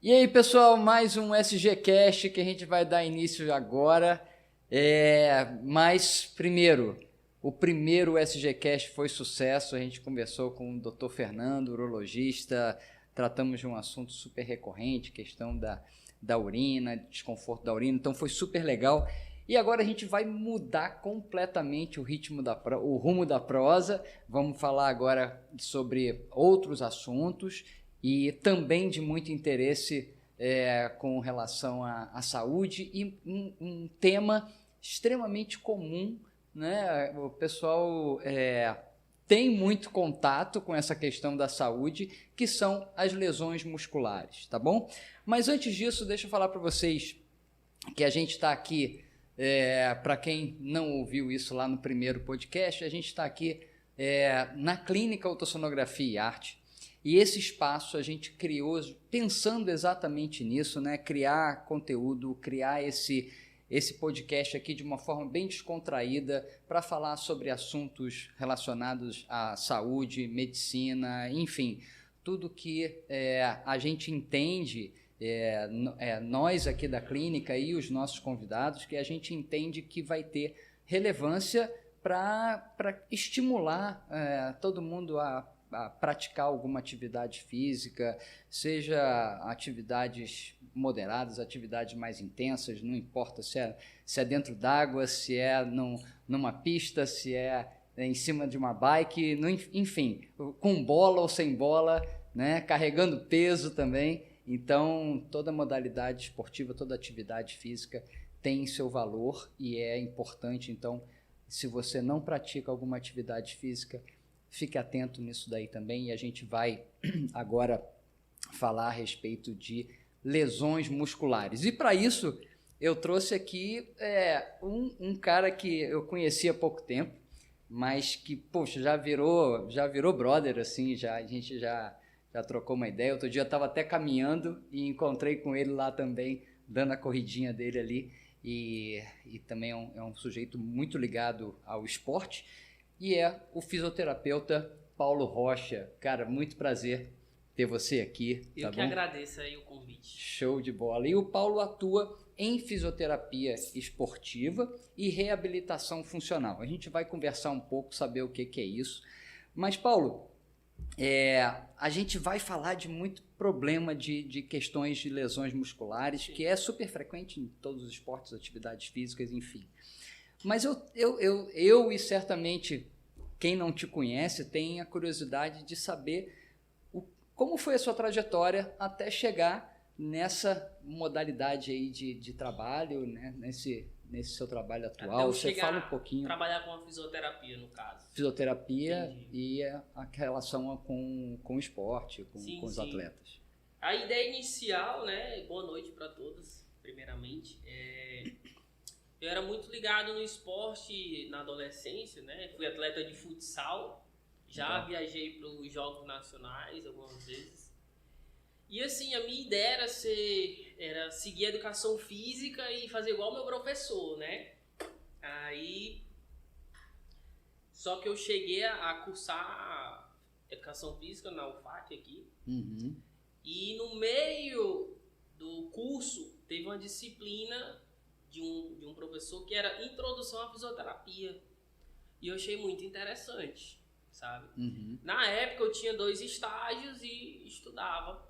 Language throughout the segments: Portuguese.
E aí, pessoal, mais um SGCast que a gente vai dar início agora. Mas, primeiro, o primeiro SGCast foi sucesso. A gente conversou com o Dr. Fernando, urologista, tratamos de um assunto super recorrente, questão da urina, desconforto da urina, então foi super legal. E agora a gente vai mudar completamente o rumo da prosa. Vamos falar agora sobre outros assuntos e também de muito interesse com relação à saúde e um tema extremamente comum, né? O pessoal tem muito contato com essa questão da saúde, que são as lesões musculares, tá bom? Mas antes disso, deixa eu falar para vocês que a gente está aqui, para quem não ouviu isso lá no primeiro podcast, a gente está aqui na Clínica Ultrassonografia e Arte. E esse espaço a gente criou pensando exatamente nisso, né? Criar conteúdo, criar esse podcast aqui de uma forma bem descontraída para falar sobre assuntos relacionados à saúde, medicina, enfim, tudo que a gente entende, nós aqui da clínica e os nossos convidados, que a gente entende que vai ter relevância para estimular todo mundo a praticar alguma atividade física, seja atividades moderadas, atividades mais intensas, não importa se é dentro d'água, se é numa pista, se é em cima de uma bike, enfim, com bola ou sem bola, né, carregando peso também. Então, toda modalidade esportiva, toda atividade física tem seu valor e é importante. Então, se você não pratica alguma atividade física, fique atento nisso daí também, e a gente vai agora falar a respeito de lesões musculares. E para isso, eu trouxe aqui um cara que eu conheci há pouco tempo, mas que, poxa, já virou brother, assim, a gente já trocou uma ideia. Outro dia eu estava até caminhando e encontrei com ele lá também, dando a corridinha dele ali, e também é um sujeito muito ligado ao esporte, e é o fisioterapeuta Paulo Rocha. Cara, muito prazer ter você aqui. Eu que agradeço aí o convite. Show de bola. E o Paulo atua em fisioterapia esportiva e reabilitação funcional. A gente vai conversar um pouco, saber o que é isso. Mas, Paulo, a gente vai falar de muito problema de questões de lesões musculares, que é super frequente em todos os esportes, atividades físicas, enfim. Mas eu e certamente quem não te conhece tem a curiosidade de saber como foi a sua trajetória até chegar nessa modalidade aí de trabalho, né? Nesse seu trabalho atual. Você fala um pouquinho. Trabalhar com a fisioterapia, no caso. Fisioterapia. Entendi. E a relação com o esporte, com os atletas. A ideia inicial, né? Boa noite para todos, primeiramente. Eu era muito ligado no esporte na adolescência, né? Fui atleta de futsal, já viajei para os Jogos Nacionais algumas vezes. E assim, a minha ideia era seguir a educação física e fazer igual meu professor, né? Aí, só que eu cheguei a cursar educação física na UFAC aqui. Uhum. E no meio do curso teve uma disciplina de um professor que era Introdução à Fisioterapia. E eu achei muito interessante, sabe? Uhum. Na época eu tinha 2 estágios e estudava.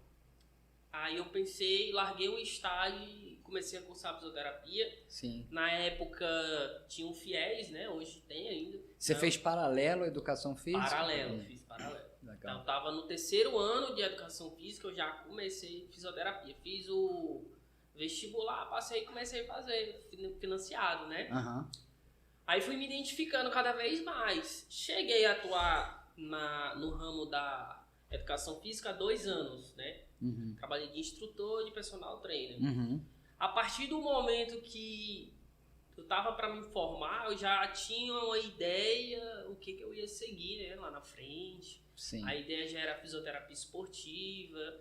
Aí eu pensei, larguei o estágio e comecei a cursar fisioterapia. Sim. Na época tinha um FIES, né? Hoje tem ainda. Você fez paralelo à educação física? Fiz paralelo. Legal. Então eu estava no 3º ano de educação física, eu já comecei fisioterapia. Fiz o vestibular, passei e comecei a fazer financiado, né? Uhum. Aí fui me identificando cada vez mais. Cheguei a atuar no ramo da educação física há 2 anos, né? Uhum. Trabalhei de instrutor, de personal trainer. Uhum. A partir do momento que eu tava para me formar, eu já tinha uma ideia o que eu ia seguir, né? Lá na frente. Sim. A ideia já era fisioterapia esportiva.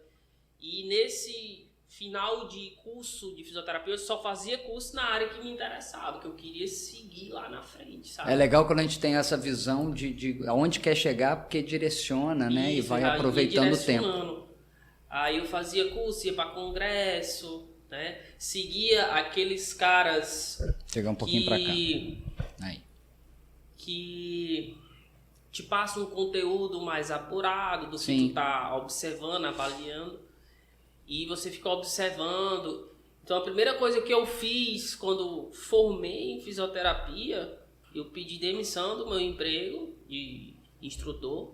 E nesse final de curso de fisioterapia, eu só fazia curso na área que me interessava, que eu queria seguir lá na frente, sabe? É legal quando a gente tem essa visão de aonde quer chegar, porque direciona, né? Isso, e vai aproveitando o tempo. Aí eu fazia curso, ia para congresso, né? Seguia aqueles caras Chegar um pouquinho para cá. Aí. Que te passam um conteúdo mais apurado do que tu tá observando, avaliando. E você fica observando. Então a primeira coisa que eu fiz quando formei em fisioterapia, eu pedi demissão do meu emprego de instrutor.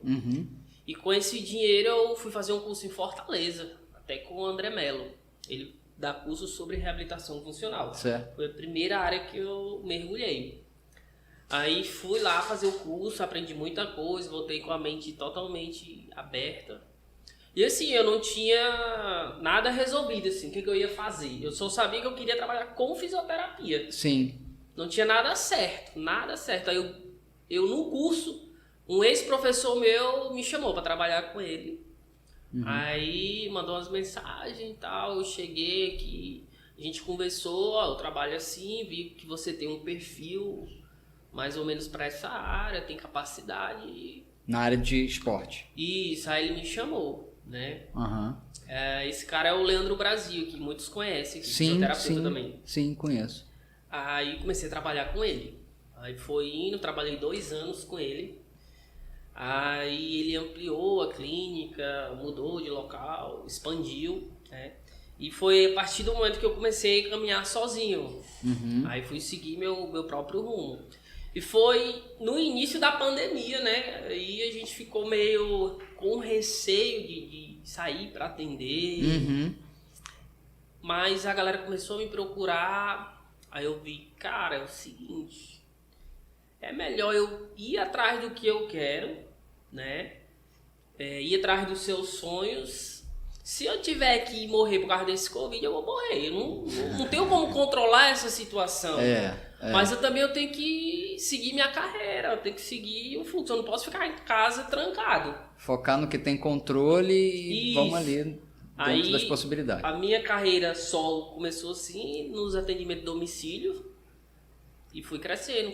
E com esse dinheiro eu fui fazer um curso em Fortaleza, até com o André Mello. Ele dá curso sobre reabilitação funcional. Certo. Foi a primeira área que eu mergulhei. Aí fui lá fazer o curso, aprendi muita coisa, voltei com a mente totalmente aberta. E assim, eu não tinha nada resolvido, assim, o que eu ia fazer. Eu só sabia que eu queria trabalhar com fisioterapia. Sim. Não tinha nada certo, nada certo. Aí eu no curso, um ex-professor meu me chamou para trabalhar com ele. Aí mandou umas mensagens e tal, eu cheguei aqui, a gente conversou, ó, eu trabalho assim, vi que você tem um perfil mais ou menos para essa área, tem capacidade. Na área de esporte. Isso, aí ele me chamou, né? Esse cara é o Leandro Brasil, que muitos conhecem, que é fisioterapeuta também. Sim, conheço. Aí comecei a trabalhar com ele. Aí foi indo, trabalhei 2 anos com ele. Aí ele ampliou a clínica, mudou de local, expandiu, né? E foi a partir do momento que eu comecei a caminhar sozinho. Aí fui seguir meu próprio rumo. E foi no início da pandemia, né? Aí a gente ficou meio com receio de sair para atender. Mas a galera começou a me procurar. Aí eu vi, cara, é o seguinte, é melhor eu ir atrás do que eu quero, né? Ir atrás dos seus sonhos. Se eu tiver que morrer por causa desse Covid, eu vou morrer. Eu não tenho como controlar essa situação. Mas eu também tenho que seguir minha carreira, eu tenho que seguir o fluxo. Eu não posso ficar em casa trancado. Focar no que tem controle e vamos ali dentro das possibilidades. A minha carreira solo começou assim, nos atendimentos de domicílio. E fui crescendo.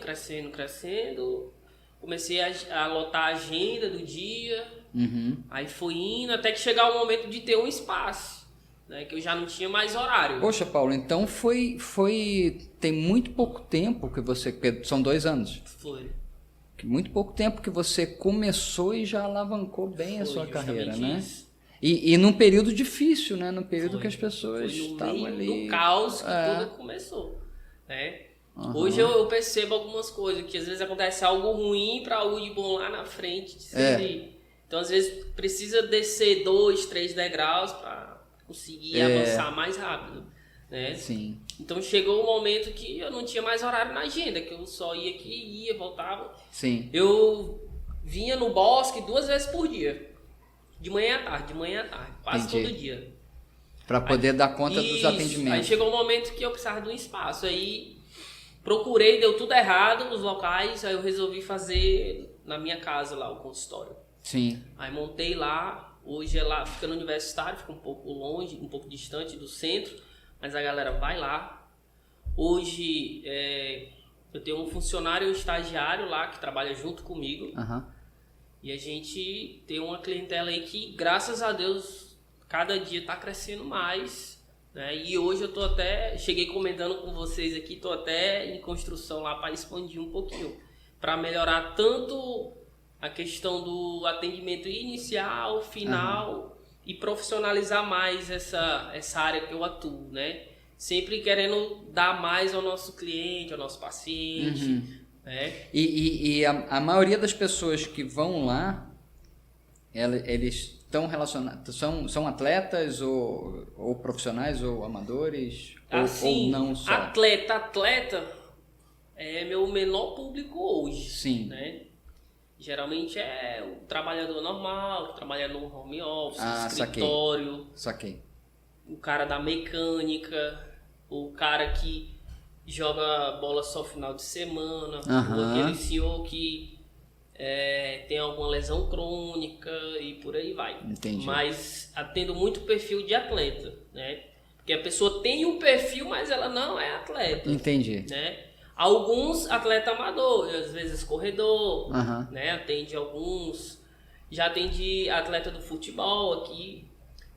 Comecei a lotar a agenda do dia. Aí foi indo até que chegar o momento de ter um espaço, né, que eu já não tinha mais horário. Poxa, Paulo, então tem muito pouco tempo que você... São 2 anos. Foi. Muito pouco tempo que você começou e já alavancou bem a sua carreira, né? Isso. E num período difícil, né? Num período que as pessoas estavam ali... No caos que tudo começou, né? Hoje eu percebo algumas coisas, que às vezes acontece algo ruim para algo de bom lá na frente. Então, às vezes, precisa descer 2, 3 degraus para conseguir avançar mais rápido, né? Sim. Então, chegou um momento que eu não tinha mais horário na agenda, que eu só ia aqui, ia, voltava. Sim. Eu vinha no bosque 2 vezes por dia, de manhã à tarde, quase todo dia. Para poder dar conta dos atendimentos. Aí chegou um momento que eu precisava de um espaço, aí procurei, deu tudo errado nos locais, aí eu resolvi fazer na minha casa lá o consultório. Sim. Aí montei lá, hoje é lá, fica no Universitário, fica um pouco longe, um pouco distante do centro, mas a galera vai lá. Hoje eu tenho um funcionário, um estagiário lá que trabalha junto comigo. E a gente tem uma clientela aí que, graças a Deus, cada dia está crescendo mais, né? E hoje eu cheguei comentando com vocês aqui, tô até em construção lá para expandir um pouquinho, para melhorar tanto a questão do atendimento inicial, final e profissionalizar mais essa área que eu atuo, né? Sempre querendo dar mais ao nosso cliente, ao nosso paciente, né? E a maioria das pessoas que vão lá, eles estão relacionados, são atletas ou profissionais ou amadores, assim, ou não só? Atleta é meu menor público hoje. Sim. Né? Geralmente é o trabalhador normal, que trabalha no home office, no escritório. Saquei. O cara da mecânica, o cara que joga bola só final de semana, ou aquele senhor que tem alguma lesão crônica e por aí vai. Entendi. Mas atendo muito perfil de atleta, né? Porque a pessoa tem um perfil, mas ela não é atleta. Entendi. Né? Alguns atletas amadores, às vezes corredor, né? Atende alguns. Já atendi atleta do futebol aqui.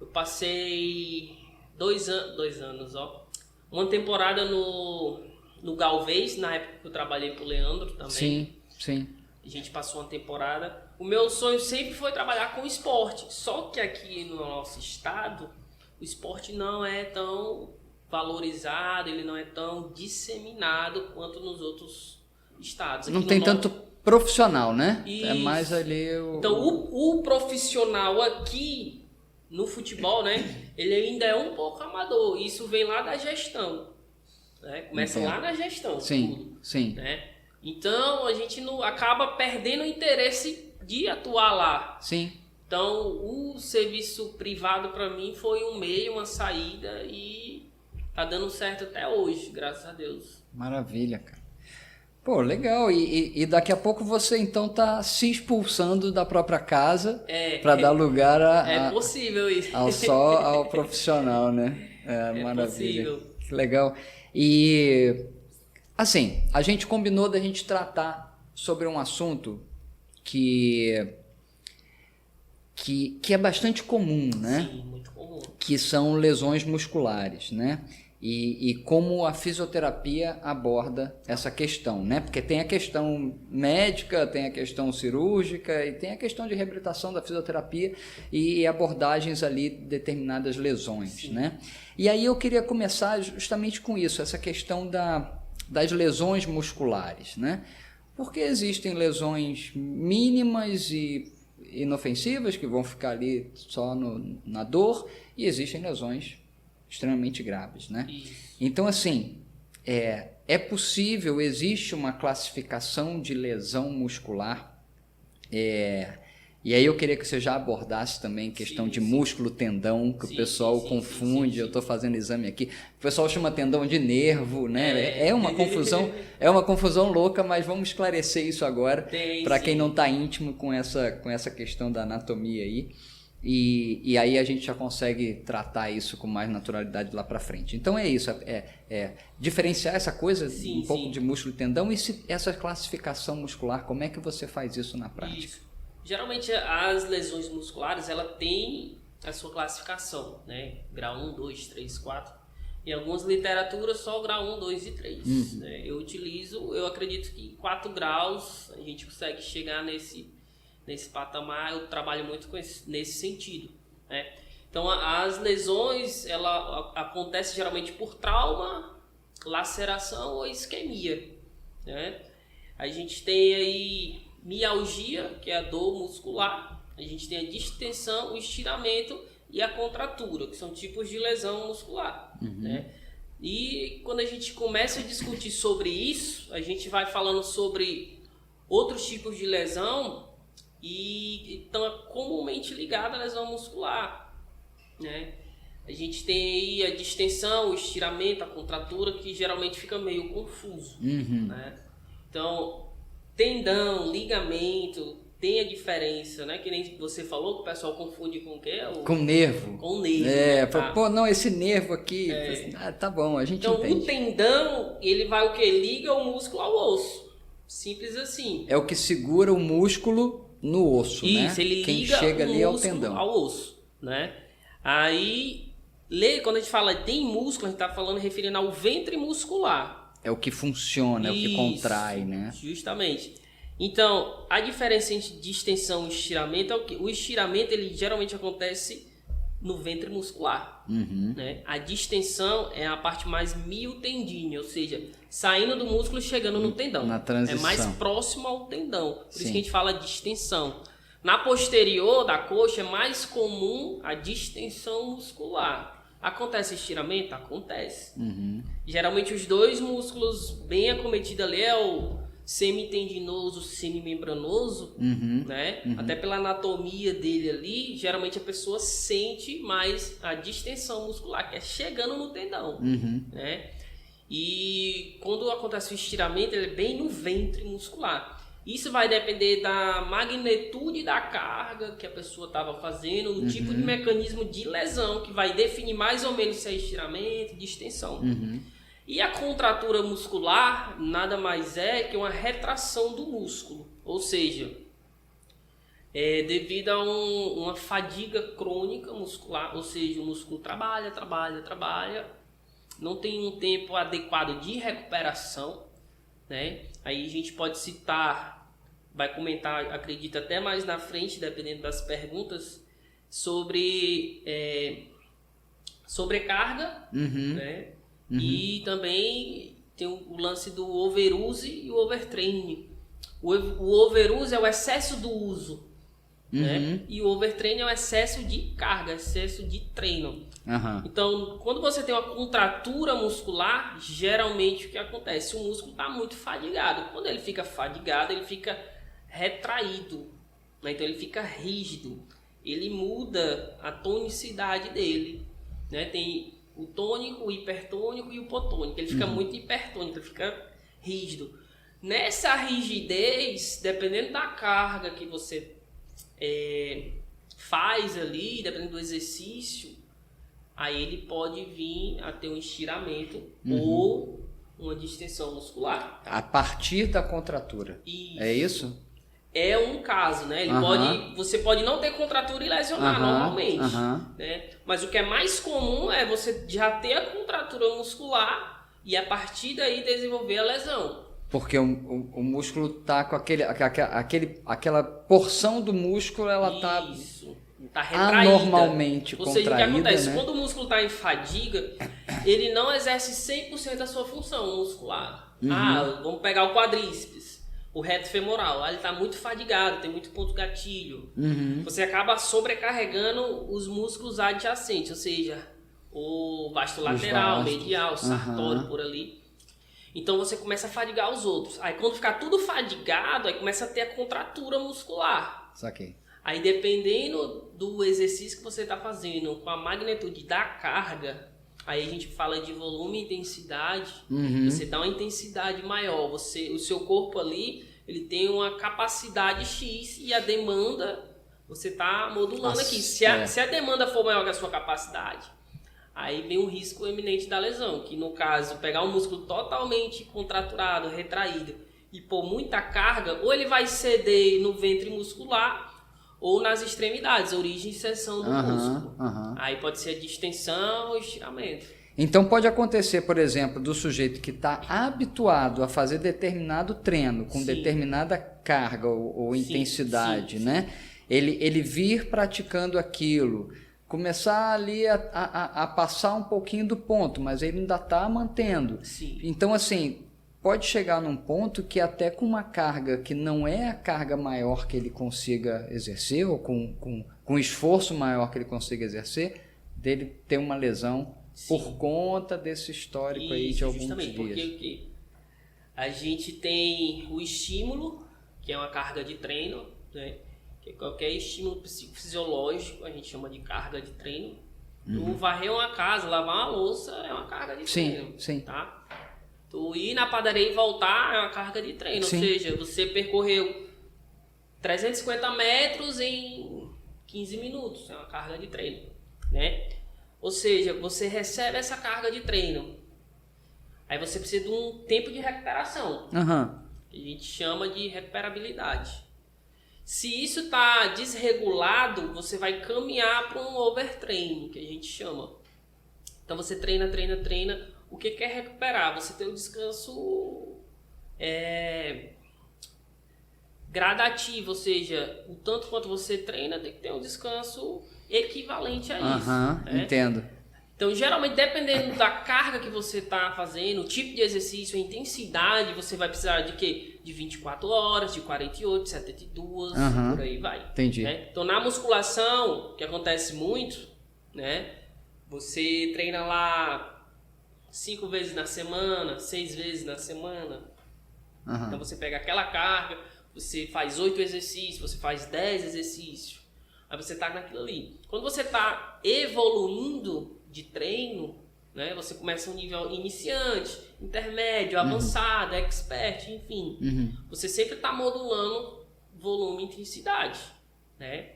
Eu passei 2 anos, ó. Uma temporada no Galvez, na época que eu trabalhei pro Leandro também. Sim, sim. A gente passou uma temporada. O meu sonho sempre foi trabalhar com esporte. Só que aqui no nosso estado, o esporte não é tão valorizado, ele não é tão disseminado quanto nos outros estados. Aqui Não tem tanto profissional, né? Isso. É mais ali Então, o profissional aqui no futebol, né? Ele ainda é um pouco amador. Isso vem lá da gestão. Né? Começa lá na gestão. Sim, tudo, sim. né? Então, a gente não acaba perdendo o interesse de atuar lá. Sim. Então, o serviço privado para mim foi um meio, uma saída e tá dando certo até hoje, graças a Deus. Maravilha, cara. Pô, legal. E daqui a pouco você então tá se expulsando da própria casa para dar lugar É possível isso. ao profissional, né? É maravilha. possível. Que legal. E assim, a gente combinou da gente tratar sobre um assunto que é bastante comum, né? Sim, muito comum. Que são lesões musculares, né? E como a fisioterapia aborda essa questão, né? Porque tem a questão médica, tem a questão cirúrgica e tem a questão de reabilitação da fisioterapia e abordagens ali de determinadas lesões, Sim. né? E aí eu queria começar justamente com isso, essa questão das lesões musculares, né? Porque existem lesões mínimas e inofensivas que vão ficar ali só na dor e existem lesões extremamente graves, né? Isso. Então, assim, é possível, existe uma classificação de lesão muscular, e aí eu queria que você já abordasse também questão de músculo, tendão, que o pessoal confunde, eu estou fazendo exame aqui, o pessoal chama tendão de nervo, né? É uma confusão louca, mas vamos esclarecer isso agora, para quem não está íntimo com essa questão da anatomia aí. E aí a gente já consegue tratar isso com mais naturalidade lá para frente. Então é isso, diferenciar essa coisa, pouco de músculo e tendão, e essa classificação muscular, como é que você faz isso na prática? Isso. Geralmente as lesões musculares, ela tem a sua classificação, né? Grau 1, 2, 3, 4. Em algumas literaturas só grau 1, 2 e 3. Né? Eu acredito que 4 graus a gente consegue chegar nesse patamar. Eu trabalho muito nesse sentido, né? Então as lesões, ela acontece geralmente por trauma, laceração ou isquemia, né? A gente tem aí mialgia, que é a dor muscular. A gente tem a distensão, o estiramento e a contratura, que são tipos de lesão muscular, né? E quando a gente começa a discutir sobre isso, a gente vai falando sobre outros tipos de lesão e estão comumente ligadas à lesão muscular, né? A gente tem aí a distensão, o estiramento, a contratura, que geralmente fica meio confuso, né? Então, tendão, ligamento, tem a diferença, né? Que nem você falou, que o pessoal confunde com o quê? Com nervo. Com nervo. Tá? Pô, não, esse nervo aqui, tá bom, a gente entende. Então, o tendão, ele vai o quê? Liga o músculo ao osso. Simples assim. É o que segura o músculo no osso, né? Isso, ele Quem liga chega o ali é o músculo tendão. ao osso, né? Aí, quando a gente fala tem músculo, a gente tá falando referindo ao ventre muscular. É o que funciona, é o que contrai, né? Justamente. Então, a diferença entre distensão e estiramento é o que? O estiramento, ele geralmente acontece no ventre muscular, né? A distensão é a parte mais miotendínea, ou seja, saindo do músculo e chegando no tendão. Na transição. É mais próximo ao tendão, por isso que a gente fala distensão. Na posterior da coxa é mais comum a distensão muscular. Acontece estiramento? Acontece. Geralmente os dois músculos bem acometidos ali é o semitendinoso, semimembranoso, né? Até pela anatomia dele ali, geralmente a pessoa sente mais a distensão muscular, que é chegando no tendão, né? E quando acontece o estiramento, ele é bem no ventre muscular. Isso vai depender da magnitude da carga que a pessoa estava fazendo, o tipo de mecanismo de lesão, que vai definir mais ou menos se é estiramento, distensão. E a contratura muscular nada mais é que uma retração do músculo. Ou seja, devido a uma fadiga crônica muscular, ou seja, o músculo trabalha, não tem um tempo adequado de recuperação, né? Aí a gente pode citar, vai comentar, acredito até mais na frente, dependendo das perguntas, sobre sobrecarga, né? E também tem o lance do overuse e o overtraining. O overuse é o excesso do uso, né? E o overtraining é o excesso de carga, excesso de treino. Então, quando você tem uma contratura muscular, geralmente o que acontece? O músculo está muito fadigado. Quando ele fica fadigado, ele fica retraído, né? Então ele fica rígido. Ele muda a tonicidade dele, né? Tem o tônico, o hipertônico e o hipotônico. Ele fica muito hipertônico, ele fica rígido. Nessa rigidez, dependendo da carga que você faz ali, dependendo do exercício, aí ele pode vir a ter um estiramento ou uma distensão muscular. A partir da contratura. Isso. É isso? É um caso, né? Você pode não ter contratura e lesionar normalmente, né? Mas o que é mais comum é você já ter a contratura muscular e a partir daí desenvolver a lesão. Porque o músculo tá com aquela porção do músculo, ela tá retraída. Anormalmente contraída. Ou seja, o que acontece? Né? Quando o músculo está em fadiga, ele não exerce 100% da sua função muscular. Vamos pegar o quadríceps, o reto femoral. Ele está muito fadigado, tem muito ponto gatilho. Você acaba sobrecarregando os músculos adjacentes, ou seja, o vasto lateral, medial, o sartório por ali. Então você começa a fadigar os outros. Aí quando ficar tudo fadigado, aí começa a ter a contratura muscular. Saquei. Aí dependendo do exercício que você está fazendo, com a magnitude da carga, aí a gente fala de volume e intensidade. Você dá uma intensidade maior. O seu corpo ali, ele tem uma capacidade X e a demanda, você está modulando aqui. Se a demanda for maior que a sua capacidade, aí vem um risco eminente da lesão, que no caso, pegar um músculo totalmente contraturado, retraído e pôr muita carga, ou ele vai ceder no ventre muscular ou nas extremidades, origem e seção do músculo. Aí pode ser a distensão ou estiramento. Então pode acontecer, por exemplo, do sujeito que está habituado a fazer determinado treino, com determinada carga ou intensidade, né? Ele vir praticando aquilo, começar ali a passar um pouquinho do ponto, mas ele ainda está mantendo. Então, assim, pode chegar num ponto que até com uma carga que não é a carga maior que ele consiga exercer, ou com esforço maior que ele consiga exercer, dele ter uma lesão por conta desse histórico aí de alguns dias. Porque a gente tem o estímulo, que é uma carga de treino, né? Qualquer estímulo psicofisiológico a gente chama de carga de treino. Tu varrer uma casa, lavar uma louça é uma carga de treino. Tá? Tu ir na padaria e voltar é uma carga de treino. Ou seja, você percorreu 350 metros em 15 minutos. É uma carga de treino. Né? Ou seja, você recebe essa carga de treino. Aí você precisa de um tempo de recuperação. Que a gente chama de recuperabilidade. Se isso está desregulado, você vai caminhar para um overtraining, que a gente chama. Então você treina. O que é recuperar? Você tem um descanso gradativo, ou seja, o tanto quanto você treina tem que ter um descanso equivalente a isso. Né? Entendo. Então, geralmente, dependendo da carga que você está fazendo, o tipo de exercício, a intensidade, você vai precisar de quê? De 24 horas, de 48, de 72, por aí vai. Entendi. Né? Então, na musculação, que acontece muito, né? Você treina lá 5 vezes na semana, 6 vezes na semana. Então, você pega aquela carga, você faz 8 exercícios, você faz 10 exercícios. Aí você está naquilo ali. Quando você está evoluindo de treino, né, você começa um nível iniciante, intermédio, avançado, expert, enfim. Você sempre está modulando volume e intensidade. Né?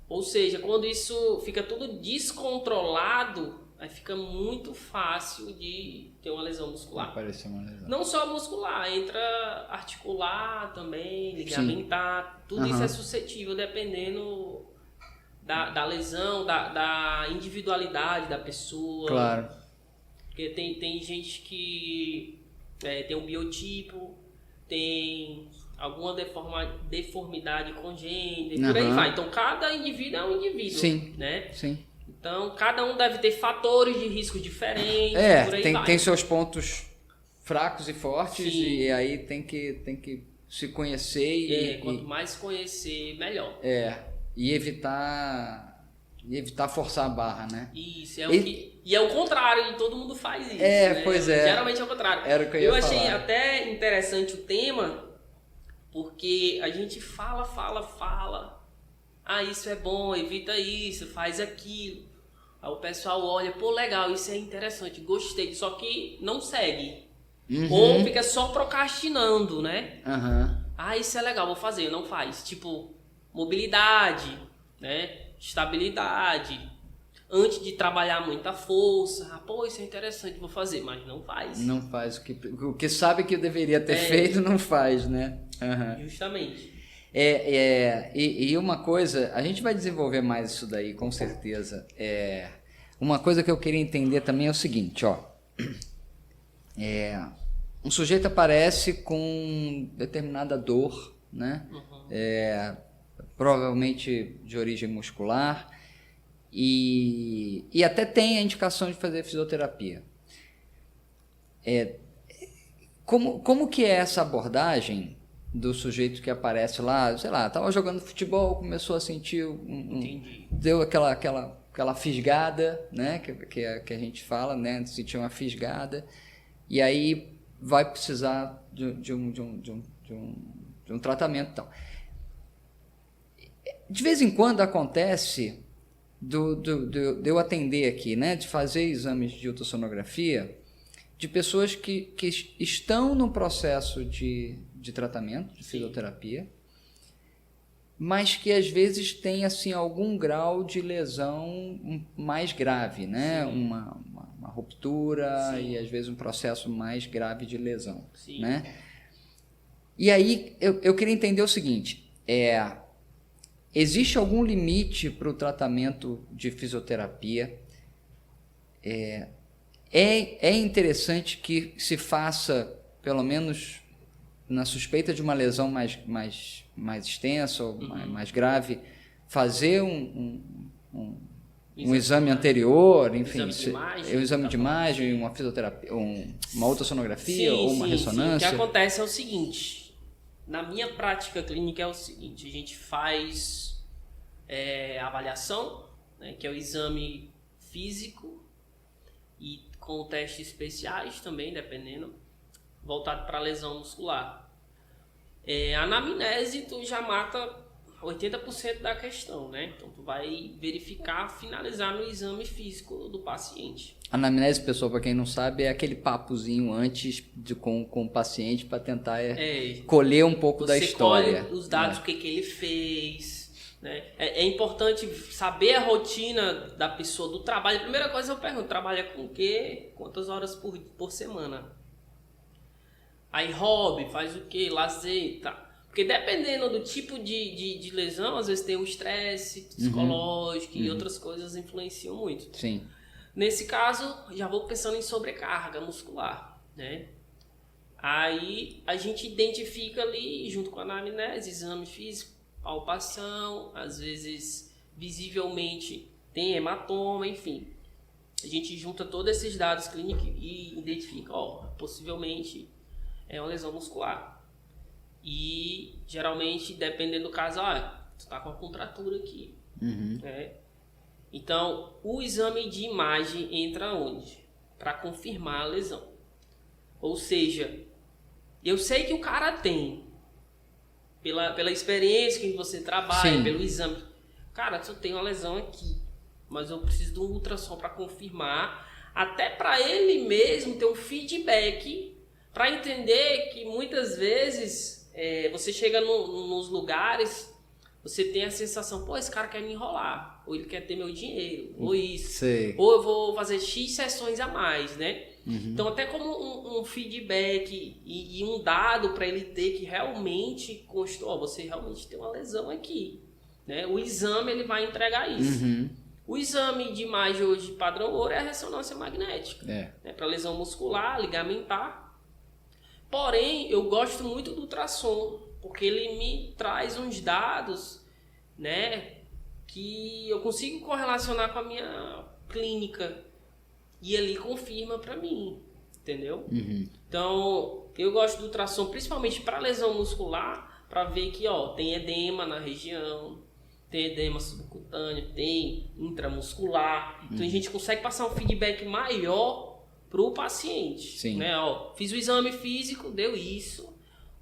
Ou seja, quando isso fica tudo descontrolado, aí fica muito fácil de ter uma lesão muscular. Aparecer uma lesão. Não só muscular, entra articular também, ligamentar, tudo isso é suscetível dependendo da lesão, da individualidade da pessoa. Claro. Porque tem gente que tem um biotipo, tem alguma deformidade congênita e por aí vai. Então, cada indivíduo é um indivíduo, Sim. né? Sim. Então, cada um deve ter fatores de risco diferentes, por aí vai. Tem seus pontos fracos e fortes. Sim. E aí tem que se conhecer quanto mais conhecer, melhor. E evitar forçar a barra, né? Isso, e é o contrário, todo mundo faz isso. Né? Pois é. Geralmente é o contrário. Era o que eu ia achei falar. até interessante o tema, porque a gente fala. Ah, isso é bom, evita isso, faz aquilo. Aí o pessoal olha, pô, legal, isso é interessante, gostei. Só que não segue. Ou fica só procrastinando, né? Ah, isso é legal, vou fazer, não faz. Tipo, mobilidade, né? Estabilidade. Antes de trabalhar muita força. Pô, isso é interessante, vou fazer, mas não faz. Não faz o que sabe que deveria ter feito, não faz, né? Justamente. E uma coisa, a gente vai desenvolver mais isso daí, com certeza. Uma coisa que eu queria entender também é o seguinte, ó. Um sujeito aparece com determinada dor, né? Provavelmente de origem muscular, e até tem a indicação de fazer fisioterapia. Como que é essa abordagem do sujeito que aparece lá, sei lá, estava jogando futebol, começou a sentir deu aquela fisgada, né, que a gente fala, né, sentir uma fisgada, e aí vai precisar de um tratamento e tal. De vez em quando acontece de eu atender aqui, né, de fazer exames de ultrassonografia de pessoas que estão no processo de tratamento, de fisioterapia, mas que às vezes tem assim, algum grau de lesão mais grave, né? Uma ruptura e às vezes um processo mais grave de lesão. Né? E aí eu queria entender o seguinte, existe algum limite para o tratamento de fisioterapia? É interessante que se faça, pelo menos na suspeita de uma lesão mais extensa ou mais grave, fazer um exame anterior, enfim, um exame de imagem, uma fisioterapia, uma ultrassonografia ou uma ressonância. O que acontece é o seguinte, na minha prática clínica é o seguinte, a gente faz avaliação, né, que é o exame físico e com testes especiais também, dependendo, voltado para lesão muscular. A anamnese tu já mata 80% da questão, né? Então tu vai verificar, finalizar no exame físico do paciente. Anamnese, pessoal, para quem não sabe, é aquele papozinho antes com o paciente para tentar colher um pouco da história. Você colhe os dados, o que ele fez. Né? É importante saber a rotina da pessoa do trabalho. A primeira coisa eu pergunto, trabalha com o quê? Quantas horas por semana? Aí hobby, faz o quê? Lazer, tá? Porque dependendo do tipo de lesão, às vezes tem um estresse psicológico e outras coisas influenciam muito. Sim. Nesse caso, já vou pensando em sobrecarga muscular, né? Aí a gente identifica ali, junto com a anamnese, exame físico, palpação, às vezes visivelmente tem hematoma, enfim. A gente junta todos esses dados clínicos e identifica, possivelmente é uma lesão muscular. E geralmente, dependendo do caso, tu tá com uma contratura aqui. Né? Então, o exame de imagem entra onde? Para confirmar a lesão. Ou seja, eu sei que o cara tem, pela experiência que você trabalha, pelo exame. Cara, tu tem uma lesão aqui, mas eu preciso de um ultrassom para confirmar, até para ele mesmo ter um feedback, para entender que muitas vezes você chega nos lugares, você tem a sensação, esse cara quer me enrolar. ou ele quer ter meu dinheiro, ou isso. Sei. Ou eu vou fazer X sessões a mais, né? Uhum. Então, até como um feedback e um dado para ele ter que realmente constou, ó, você realmente tem uma lesão aqui, né? O exame, ele vai entregar isso. Uhum. O exame de imagem hoje padrão ouro é a ressonância magnética, né? Para lesão muscular, ligamentar. Porém, eu gosto muito do ultrassom, porque ele me traz uns dados, né, que eu consigo correlacionar com a minha clínica e ele confirma para mim, entendeu? Uhum. Então, eu gosto do ultrassom principalmente para lesão muscular, para ver que, ó, tem edema na região, tem edema subcutâneo, tem intramuscular. Então a gente consegue passar um feedback maior pro paciente. Sim. Né? Ó, fiz o exame físico, deu isso.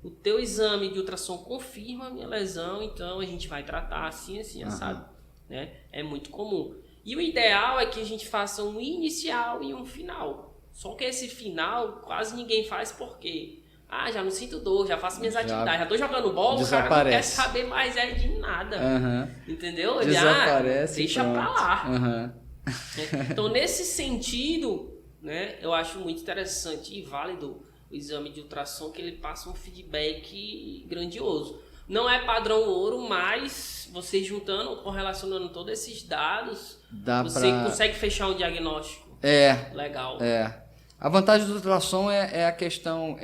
O teu exame de ultrassom confirma a minha lesão, então a gente vai tratar assim, sabe? Né? É muito comum. E o ideal é que a gente faça um inicial e um final. Só que esse final quase ninguém faz porque já não sinto dor, já faço minhas atividades, já tô jogando bola, o cara não quer saber mais de nada. Entendeu? Ele deixa pra lá. Então, nesse sentido, né, eu acho muito interessante e válido o exame de ultrassom, que ele passa um feedback grandioso. Não é padrão ouro, mas você juntando, correlacionando todos esses dados, você consegue fechar um diagnóstico legal. A vantagem do ultrassom é a questão,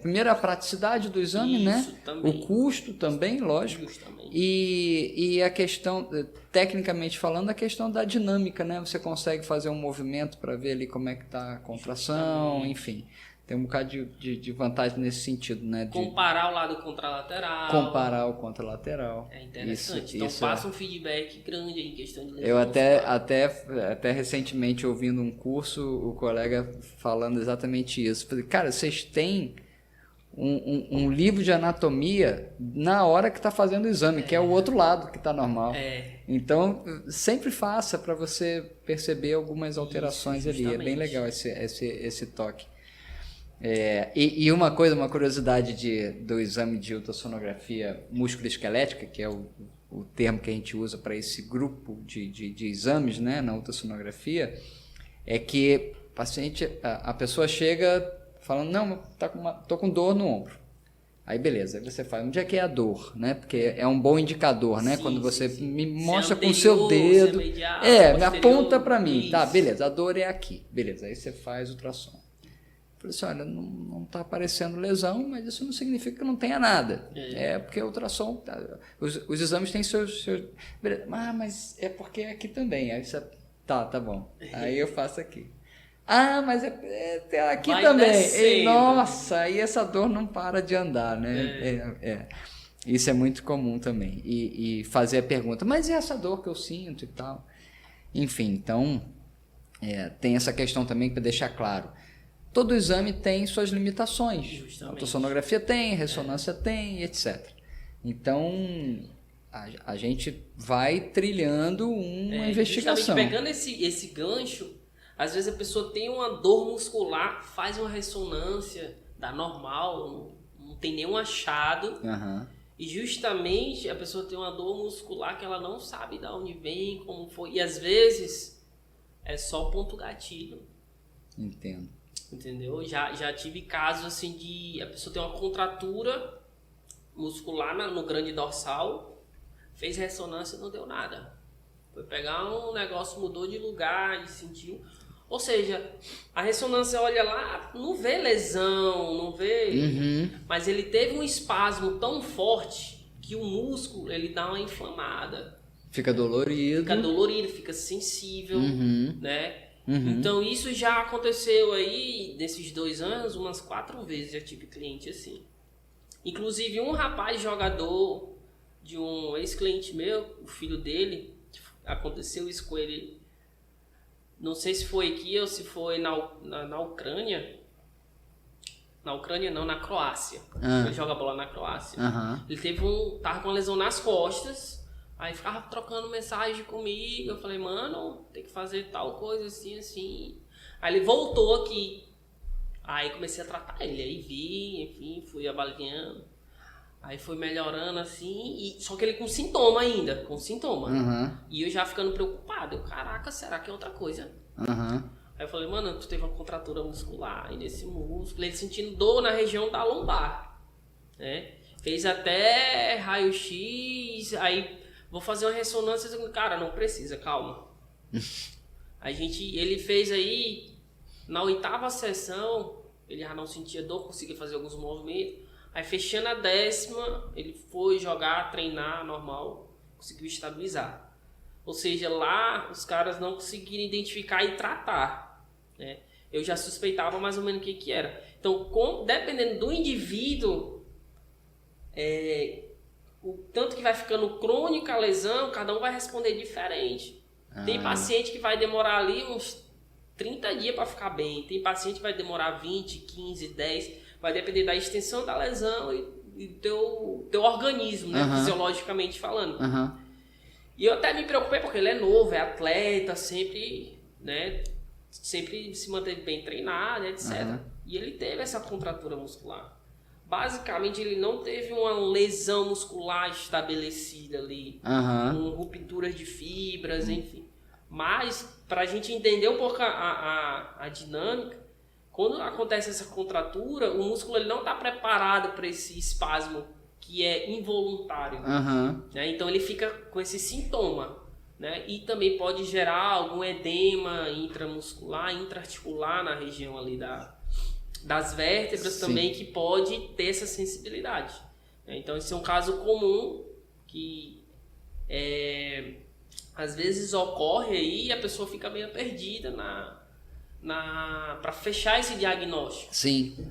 primeiro a praticidade do exame, né? Também. O custo também, lógico. Justamente. E a questão, tecnicamente falando, a questão da dinâmica, né? Você consegue fazer um movimento para ver ali como é que está a contração, enfim. Tem um bocado de vantagem nesse sentido, né? Comparar o lado contralateral. Comparar o contralateral. É interessante. Então passa um feedback grande em questão de lesão. Eu até recentemente ouvindo um curso, o colega falando exatamente isso. Falei, cara, vocês têm um livro de anatomia na hora que está fazendo o exame, que é o outro lado que está normal. Então, sempre faça para você perceber algumas alterações ali. É bem legal esse toque. E uma curiosidade do exame de ultrassonografia músculo-esquelética, que é o termo que a gente usa para esse grupo de exames, né, na ultrassonografia, é que a pessoa chega falando, não, tô com dor no ombro. Aí beleza, aí você faz, onde é que é a dor, né? Porque é um bom indicador, né? Quando você me mostra com o seu dedo, me aponta para mim, isso. Tá, beleza, a dor é aqui, beleza, aí você faz ultrassom. Falei assim, olha, não está aparecendo lesão, mas isso não significa que não tenha nada. Porque o ultrassom, os exames têm seus... mas é porque é aqui também. Aí você, tá bom. Aí eu faço aqui. Mas é aqui vai também. Nossa, aí essa dor não para de andar, né? Isso é muito comum também. E fazer a pergunta, mas e essa dor que eu sinto e tal? Enfim, então, tem essa questão também para deixar claro. Todo exame tem suas limitações. Justamente. A ultrassonografia tem, a ressonância tem, etc. Então, a gente vai trilhando uma investigação. Pegando esse gancho, às vezes a pessoa tem uma dor muscular, faz uma ressonância, dá normal, não tem nenhum achado. E justamente a pessoa tem uma dor muscular que ela não sabe de onde vem, como foi. E às vezes é só ponto gatilho. Entendo. Entendeu? Já tive casos assim de a pessoa ter uma contratura muscular no grande dorsal, fez ressonância e não deu nada. Foi pegar um negócio, mudou de lugar e sentiu. Ou seja, a ressonância olha lá, não vê lesão, não vê. Mas ele teve um espasmo tão forte que o músculo ele dá uma inflamada. Fica dolorido. Fica sensível, né? Então isso já aconteceu aí nesses 2 anos umas 4 vezes, já tive cliente assim. Inclusive um rapaz jogador de um ex-cliente meu, o filho dele, aconteceu isso com ele, não sei se foi aqui ou se foi na Ucrânia. Na Ucrânia não, na Croácia. Ele joga bola na Croácia. Ele tava com uma lesão nas costas. Aí ficava trocando mensagem comigo, eu falei, mano, tem que fazer tal coisa assim. Aí ele voltou aqui, aí comecei a tratar ele, aí vi, enfim, fui avaliando. Aí foi melhorando assim, só que ele com sintoma ainda, com sintoma. E eu já ficando preocupado. Eu, caraca, será que é outra coisa? Aí eu falei, mano, tu teve uma contratura muscular aí nesse músculo. Ele sentindo dor na região da lombar, né? Fez até raio-x, aí vou fazer uma ressonância. Cara, não precisa, calma. Ele fez aí, na 8ª sessão, ele já não sentia dor, conseguia fazer alguns movimentos. Aí fechando a 10ª, ele foi jogar, treinar normal, conseguiu estabilizar. Ou seja, lá os caras não conseguiram identificar e tratar, né? Eu já suspeitava mais ou menos o que era. Então, dependendo do indivíduo, o tanto que vai ficando crônica a lesão, cada um vai responder diferente. Tem paciente que vai demorar ali uns 30 dias para ficar bem. Tem paciente que vai demorar 20, 15, 10. Vai depender da extensão da lesão e do teu organismo, né? Fisiologicamente falando. E eu até me preocupei porque ele é novo, é atleta, sempre, né? Sempre se manteve bem treinado, etc. E ele teve essa contratura muscular. Basicamente, ele não teve uma lesão muscular estabelecida ali, com rupturas de fibras, enfim. Mas, para a gente entender um pouco a dinâmica, quando acontece essa contratura, o músculo ele não está preparado para esse espasmo que é involuntário. Né? Então, ele fica com esse sintoma. Né? E também pode gerar algum edema intramuscular, intraarticular na região ali das vértebras também, que pode ter essa sensibilidade. Então, esse é um caso comum que às vezes ocorre aí e a pessoa fica meio perdida para fechar esse diagnóstico.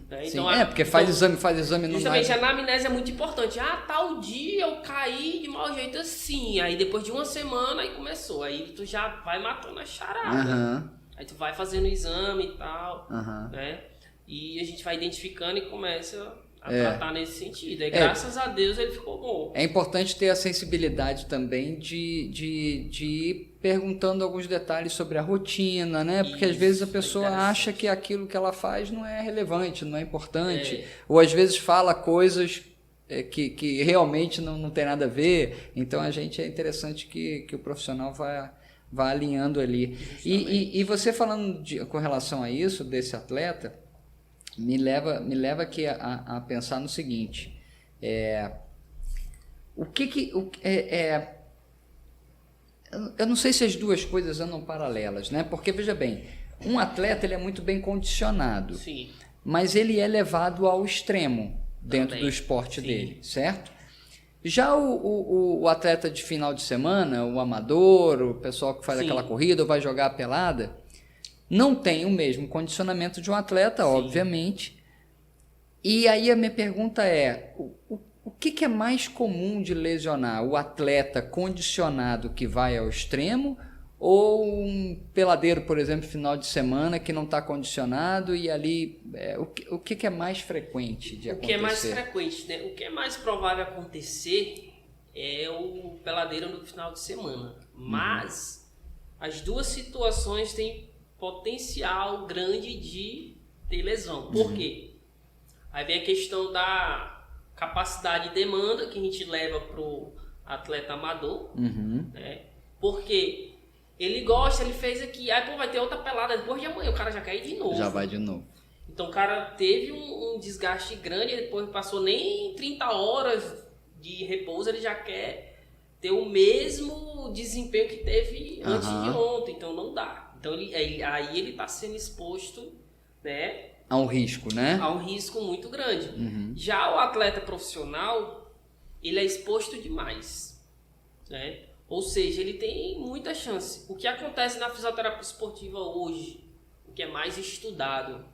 Né? Então, porque faz exame não justamente a anamnese é muito importante. Tal dia eu caí de mau jeito assim, aí depois de uma semana aí começou, aí tu já vai matando a charada. Aí tu vai fazendo o exame e tal, né? E a gente vai identificando e começa a tratar nesse sentido. E graças a Deus ele ficou bom. É importante ter a sensibilidade também de ir perguntando alguns detalhes sobre a rotina, né? Porque às vezes a pessoa acha que aquilo que ela faz não é relevante, não é importante. Ou às vezes fala coisas que realmente não tem nada a ver. Então é interessante que o profissional vá alinhando ali. E você falando com relação a isso, desse atleta, me leva aqui a pensar no seguinte: eu não sei se as duas coisas andam paralelas, né? Porque veja bem, um atleta ele é muito bem condicionado, mas ele é levado ao extremo dentro do esporte dele, certo? Já o atleta de final de semana, o amador, o pessoal que faz aquela corrida ou vai jogar a pelada, não tem o mesmo condicionamento de um atleta, obviamente. E aí a minha pergunta é, o que é mais comum de lesionar? O atleta condicionado que vai ao extremo ou um peladeiro, por exemplo, final de semana que não está condicionado e ali... o que é mais frequente de acontecer? O que é mais frequente, né? O que é mais provável acontecer é o peladeiro no final de semana. Mas as duas situações têm potencial grande de ter lesão. Por quê? Aí vem a questão da capacidade de demanda que a gente leva pro atleta amador, né? Porque ele gosta, ele fez aqui, aí vai ter outra pelada depois de amanhã, o cara já cai de novo. Já vai de novo. Então o cara teve um desgaste grande, depois passou nem 30 horas de repouso, ele já quer ter o mesmo desempenho que teve antes de ontem, então não dá. Então aí ele está sendo exposto, né, a um risco, né? A um risco muito grande. Já o atleta profissional, ele é exposto demais, né? Ou seja, ele tem muita chance. O que acontece na fisioterapia esportiva hoje, o que é mais estudado,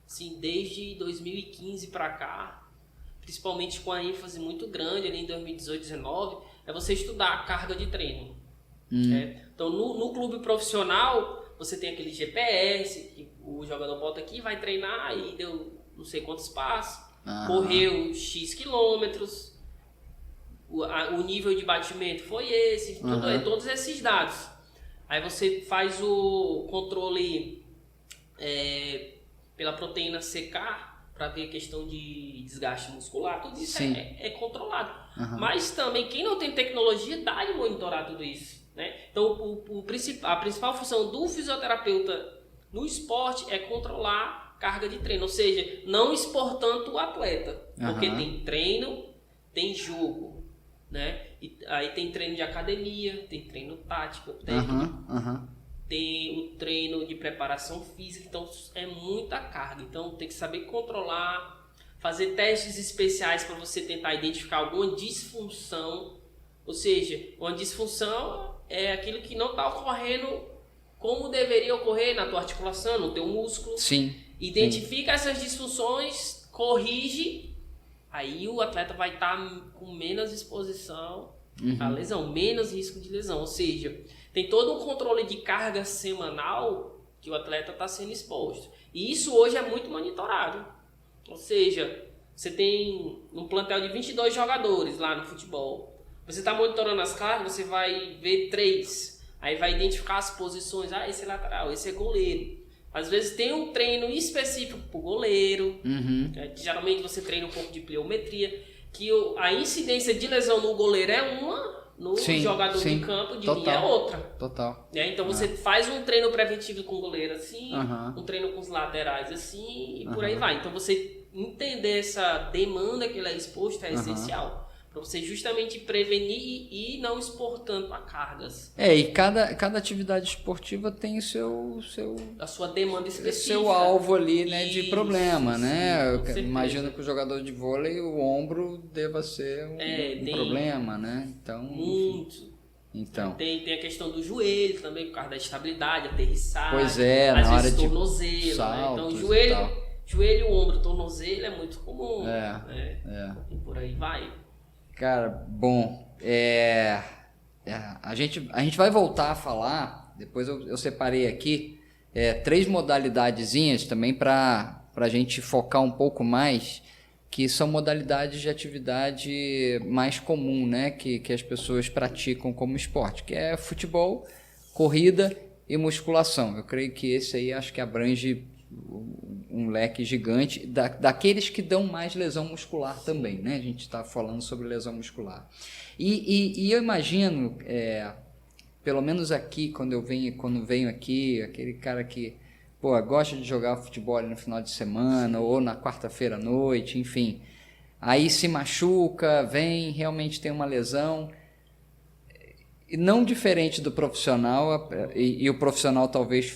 assim, desde 2015 para cá, principalmente com a ênfase muito grande ali em 2018, 2019, é você estudar a carga de treino. Né? Então, no clube profissional, você tem aquele GPS, que o jogador bota aqui, vai treinar, e deu não sei quantos passos, correu X quilômetros, o nível de batimento foi esse, todos esses dados. Aí você faz o controle pela proteína CK, para ver a questão de desgaste muscular, tudo isso Sim. é controlado. Aham. Mas também, quem não tem tecnologia, dá de monitorar tudo isso, né? Então, a principal função do fisioterapeuta no esporte é controlar a carga de treino, ou seja, não expor tanto o atleta, porque Aham. tem treino, tem jogo, né? E aí tem treino de academia, tem treino tático, técnico, Aham. tem o treino de preparação física, então é muita carga. Então tem que saber controlar, fazer testes especiais para você tentar identificar alguma disfunção. Ou seja, uma disfunção é aquilo que não está ocorrendo como deveria ocorrer na tua articulação, no teu músculo. Sim. Identifica essas disfunções, corrige, aí o atleta vai estar com menos exposição à lesão, menos risco de lesão. Ou seja, tem todo um controle de carga semanal que o atleta está sendo exposto. E isso hoje é muito monitorado. Ou seja, você tem um plantel de 22 jogadores lá no futebol. Você está monitorando as cargas, você vai ver 3. Aí vai identificar as posições. Ah, esse é lateral, esse é goleiro. Às vezes tem um treino específico para o goleiro. Geralmente você treina um pouco de pliometria. Que a incidência de lesão no goleiro é uma, no jogador de campo de linha é outra. Total. Então você faz um treino preventivo com o goleiro assim, um treino com os laterais assim, e por aí vai. Então você entender essa demanda que ele é exposto é essencial. Para você justamente prevenir e não expor tanto a cargas. E cada atividade esportiva tem a sua demanda específica. Seu alvo ali, né, de problema, sim, né? Eu imagino que o jogador de vôlei, o ombro deva ser um problema, né? Então, muito. Então. Tem a questão do joelho também, por causa da estabilidade, aterrissagem. Pois é, às na vezes hora de tornozelo, saltos, né? Então joelho, ombro, tornozelo é muito comum. E por aí vai. Cara, bom, a gente vai voltar a falar, depois eu separei aqui 3 modalidadezinhas também para a gente focar um pouco mais, que são modalidades de atividade mais comum, né, que as pessoas praticam como esporte, que é futebol, corrida e musculação. Eu creio que esse aí acho que abrange um leque gigante daqueles que dão mais lesão muscular também, né? A gente está falando sobre lesão muscular. E eu imagino, pelo menos aqui, quando venho aqui, aquele cara que gosta de jogar futebol no final de semana ou na quarta-feira à noite, enfim, aí se machuca, realmente tem uma lesão. E não diferente do profissional, e o profissional talvez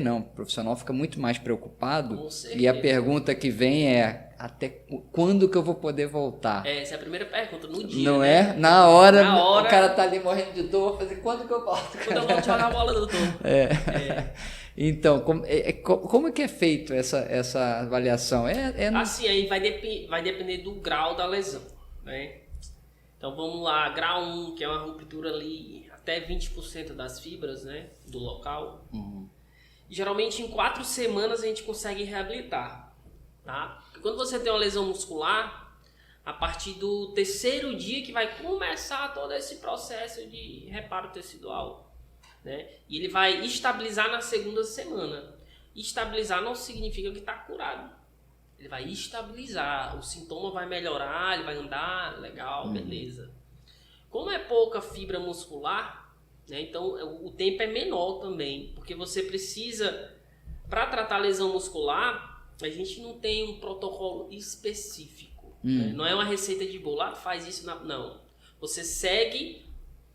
não, o profissional fica muito mais preocupado, e a pergunta que vem é, até quando que eu vou poder voltar? Essa é a primeira pergunta, no dia, não né? é? Na hora, o cara tá ali morrendo de dor, fazer quando que eu volto? Quando eu volto jogar a bola, doutor. Então, como é que é feito essa avaliação? Assim, aí vai depender do grau da lesão, né? Então vamos lá, grau 1, que é uma ruptura ali até 20% das fibras, né, do local. Geralmente em 4 semanas a gente consegue reabilitar, tá? Porque quando você tem uma lesão muscular, a partir do 3º dia que vai começar todo esse processo de reparo tecidual, né? E ele vai estabilizar na 2ª semana. Estabilizar não significa que está curado. Ele vai estabilizar, o sintoma vai melhorar, ele vai andar, legal, beleza. Como é pouca fibra muscular, né, então o tempo é menor também, porque você precisa, para tratar lesão muscular, a gente não tem um protocolo específico, né? Não é uma receita de bolo, faz isso, não. Você segue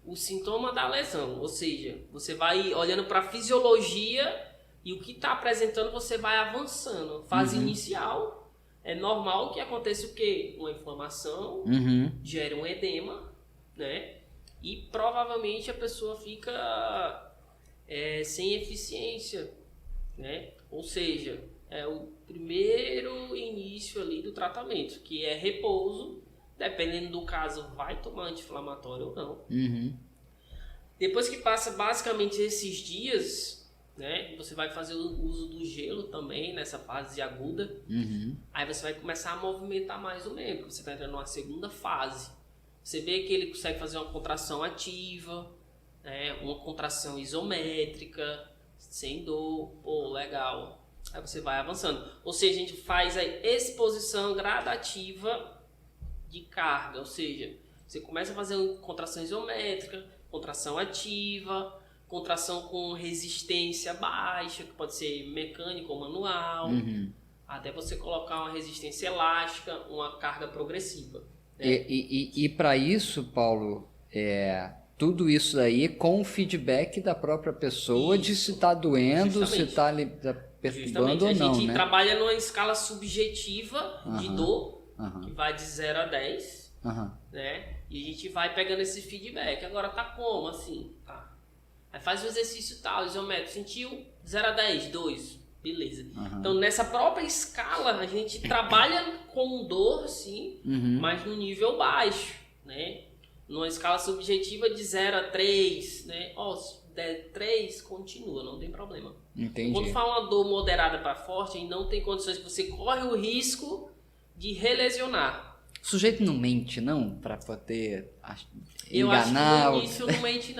o sintoma da lesão, ou seja, você vai olhando para a fisiologia e o que está apresentando você vai avançando. Fase inicial, é normal que aconteça o quê? Uma inflamação, gera um edema, né? E provavelmente a pessoa fica sem eficiência, né? Ou seja, é o primeiro início ali do tratamento, que é repouso, dependendo do caso, vai tomar anti-inflamatório ou não. Depois que passa basicamente esses dias, né, você vai fazer o uso do gelo também nessa fase aguda. Aí você vai começar a movimentar mais o membro. Você está entrando numa 2ª fase. Você vê que ele consegue fazer uma contração ativa, né, uma contração isométrica, sem dor. Pô, legal. Aí você vai avançando. Ou seja, a gente faz a exposição gradativa de carga. Ou seja, você começa a fazer contração isométrica, contração ativa, contração com resistência baixa, que pode ser mecânica ou manual, até você colocar uma resistência elástica, uma carga progressiva. Né? E para isso, Paulo, tudo isso aí com o feedback da própria pessoa de se está doendo, se está perturbando ou não, a gente né? trabalha numa escala subjetiva de dor, que vai de 0 a 10, né? E a gente vai pegando esse feedback. Agora tá como, assim? Tá. Aí faz o exercício tal, isométrico, sentiu 0 a 10, 2, beleza. Então nessa própria escala a gente trabalha com dor, sim, mas no nível baixo, né? Numa escala subjetiva de 0 a 3, né? Ó, se der 3, continua, não tem problema. Entendi. Quando fala uma dor moderada para forte, aí não tem condições que você corre o risco de relesionar. O sujeito não mente, não? Para poder Eu enganar? acho que no início não mente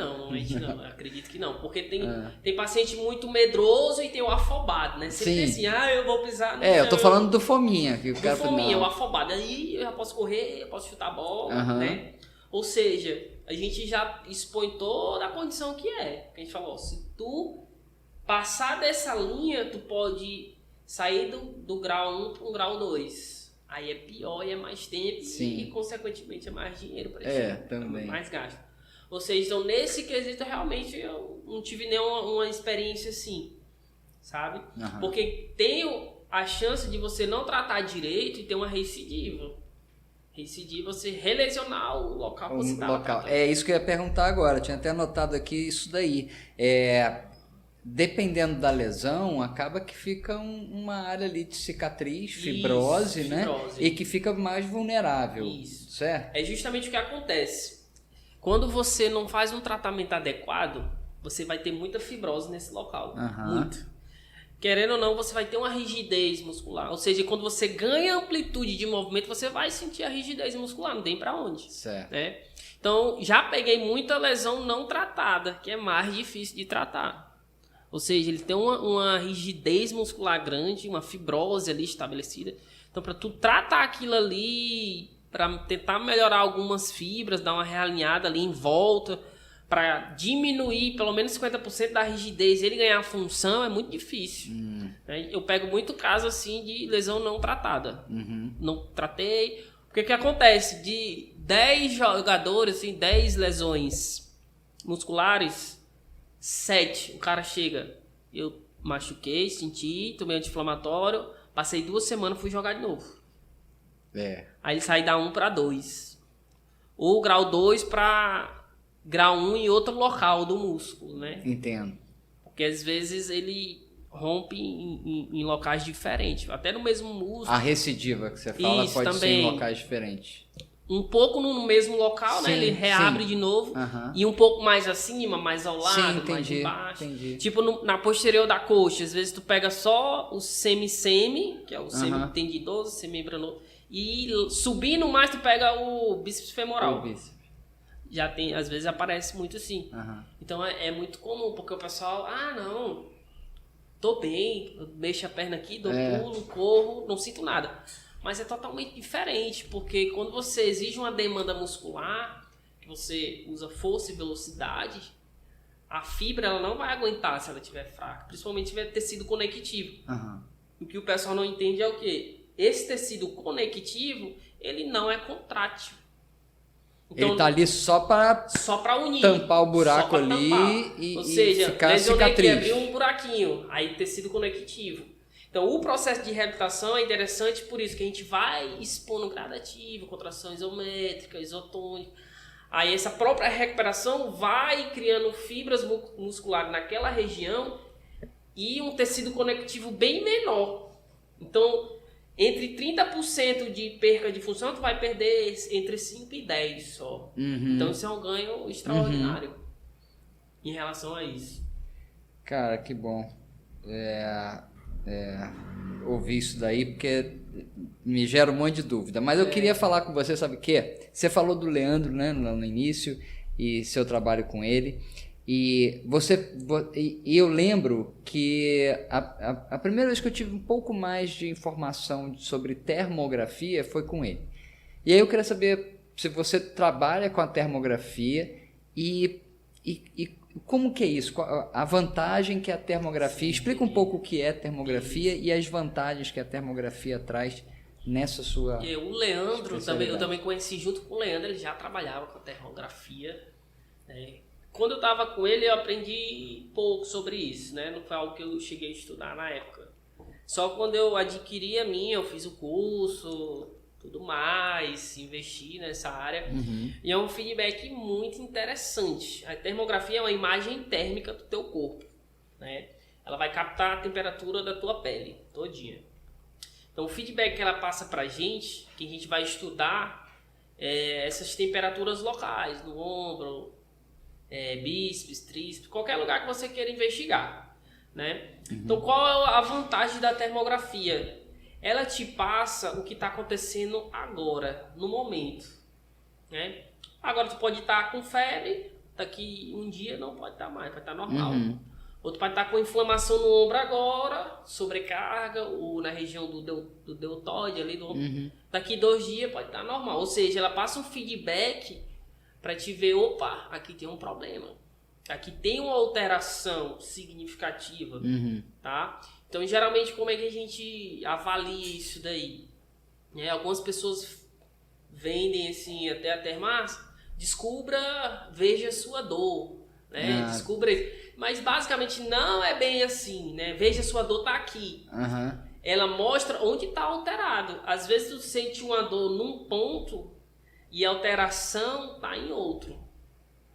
não, eu acredito que não. Porque tem paciente muito medroso e tem o afobado, né? Sempre tem assim, eu vou pisar no chão. Eu tô falando do fominha. Que o do cara fominha, o afobado. Aí eu já posso correr, eu posso chutar a bola, né? Ou seja, a gente já expõe toda a condição que é. A gente falou, se tu passar dessa linha, tu pode sair do grau 1 para o grau 2. Aí é pior e é mais tempo e, consequentemente, é mais dinheiro para ti. Também. Mais gasto. Ou seja, então, nesse quesito, realmente, eu não tive nenhuma experiência assim, sabe? Porque tem a chance de você não tratar direito e ter uma recidiva. Recidiva, você relesionar o local que você estava. É isso que eu ia perguntar agora. Eu tinha até anotado aqui isso daí. Dependendo da lesão, acaba que fica uma área ali de cicatriz, fibrose, né? E que fica mais vulnerável. Isso. Certo? É justamente o que acontece. Quando você não faz um tratamento adequado, você vai ter muita fibrose nesse local. Muito. Querendo ou não, você vai ter uma rigidez muscular. Ou seja, quando você ganha amplitude de movimento, você vai sentir a rigidez muscular. Não tem pra onde. Certo. Né? Então, já peguei muita lesão não tratada, que é mais difícil de tratar. Ou seja, ele tem uma rigidez muscular grande, uma fibrose ali estabelecida. Então, para tu tratar aquilo ali, para tentar melhorar algumas fibras, dar uma realinhada ali em volta, para diminuir pelo menos 50% da rigidez e ele ganhar função, é muito difícil. Eu pego muito caso assim de lesão não tratada. Não tratei. O que acontece? De 10 jogadores, assim, 10 lesões musculares, 7, o cara chega, eu machuquei, senti, tomei anti-inflamatório, passei 2 semanas, fui jogar de novo. Aí ele sai da 1 para 2. Ou grau 2 para grau 1 em outro local do músculo, né? Entendo. Porque às vezes ele rompe em locais diferentes, até no mesmo músculo. A recidiva que você fala isso, pode também. ser em locais diferentes. Um pouco no mesmo local, né? Ele reabre de novo. E um pouco mais acima, mais ao lado, mais embaixo. Tipo na posterior da coxa. Às vezes tu pega só o semi-semi, que é o semi-tendidoso, semi-membranoso. E subindo mais tu pega o bíceps femoral. Já tem, às vezes aparece muito assim. Então é muito comum, porque o pessoal, não, tô bem, eu mexo a perna aqui, dou pulo, corro, não sinto nada. Mas é totalmente diferente, porque quando você exige uma demanda muscular, que você usa força e velocidade, a fibra ela não vai aguentar se ela estiver fraca, principalmente se tiver tecido conectivo. O que o pessoal não entende é o quê? Esse tecido conectivo, ele não é contrátil. Então, ele tá ali só para unir, tampar o buraco ali e ficar lesionei cicatriz. Aqui, abriu um buraquinho, aí tecido conectivo. Então, o processo de reabilitação é interessante por isso, que a gente vai expondo gradativo, contração isométrica, isotônica. Aí, essa própria recuperação vai criando fibras musculares naquela região e um tecido conectivo bem menor. Então, entre 30% de perca de função, tu vai perder entre 5 e 10 só. Então, isso é um ganho extraordinário em relação a isso. Cara, que bom. Ouvir isso daí, porque me gera um monte de dúvida. Mas eu queria falar com você, sabe o quê? Você falou do Leandro, né, no início, e seu trabalho com ele. E eu lembro que a primeira vez que eu tive um pouco mais de informação sobre termografia foi com ele. E aí eu queria saber se você trabalha com a termografia e como que é isso? A vantagem que a termografia... Sim, explica um pouco o que é termografia e as vantagens que a termografia traz nessa sua... O Leandro, eu também conheci junto com o Leandro, ele já trabalhava com a termografia, né? Quando eu estava com ele, eu aprendi pouco sobre isso, né? Não foi algo que eu cheguei a estudar na época. Só quando eu adquiri a minha, eu fiz o curso, tudo mais, investi nessa área. Uhum. E é um feedback muito interessante. A termografia é uma imagem térmica do teu corpo, né? Ela vai captar a temperatura da tua pele todinha. Então, o feedback que ela passa pra gente, que a gente vai estudar, é essas temperaturas locais, no ombro, bíceps, tríceps, qualquer lugar que você queira investigar, né? Uhum. Então, qual é a vantagem da termografia? Ela te passa o que está acontecendo agora, no momento, né? Agora tu pode estar com febre, daqui um dia não pode estar mais, vai estar normal. Uhum. Ou tu pode estar com inflamação no ombro agora, sobrecarga, ou na região do deltoide ali do ombro. Uhum. Daqui 2 dias pode estar normal. Ou seja, ela passa um feedback para te ver, opa, aqui tem um problema. Aqui tem uma alteração significativa, uhum. tá? Então, geralmente, como é que a gente avalia isso daí? Algumas pessoas vendem assim, até a termar, veja sua dor, né? Descubra isso. Mas, basicamente, não é bem assim, né? Veja sua dor tá aqui. Uhum. Ela mostra onde está alterado. Às vezes, tu sente uma dor num ponto e a alteração está em outro,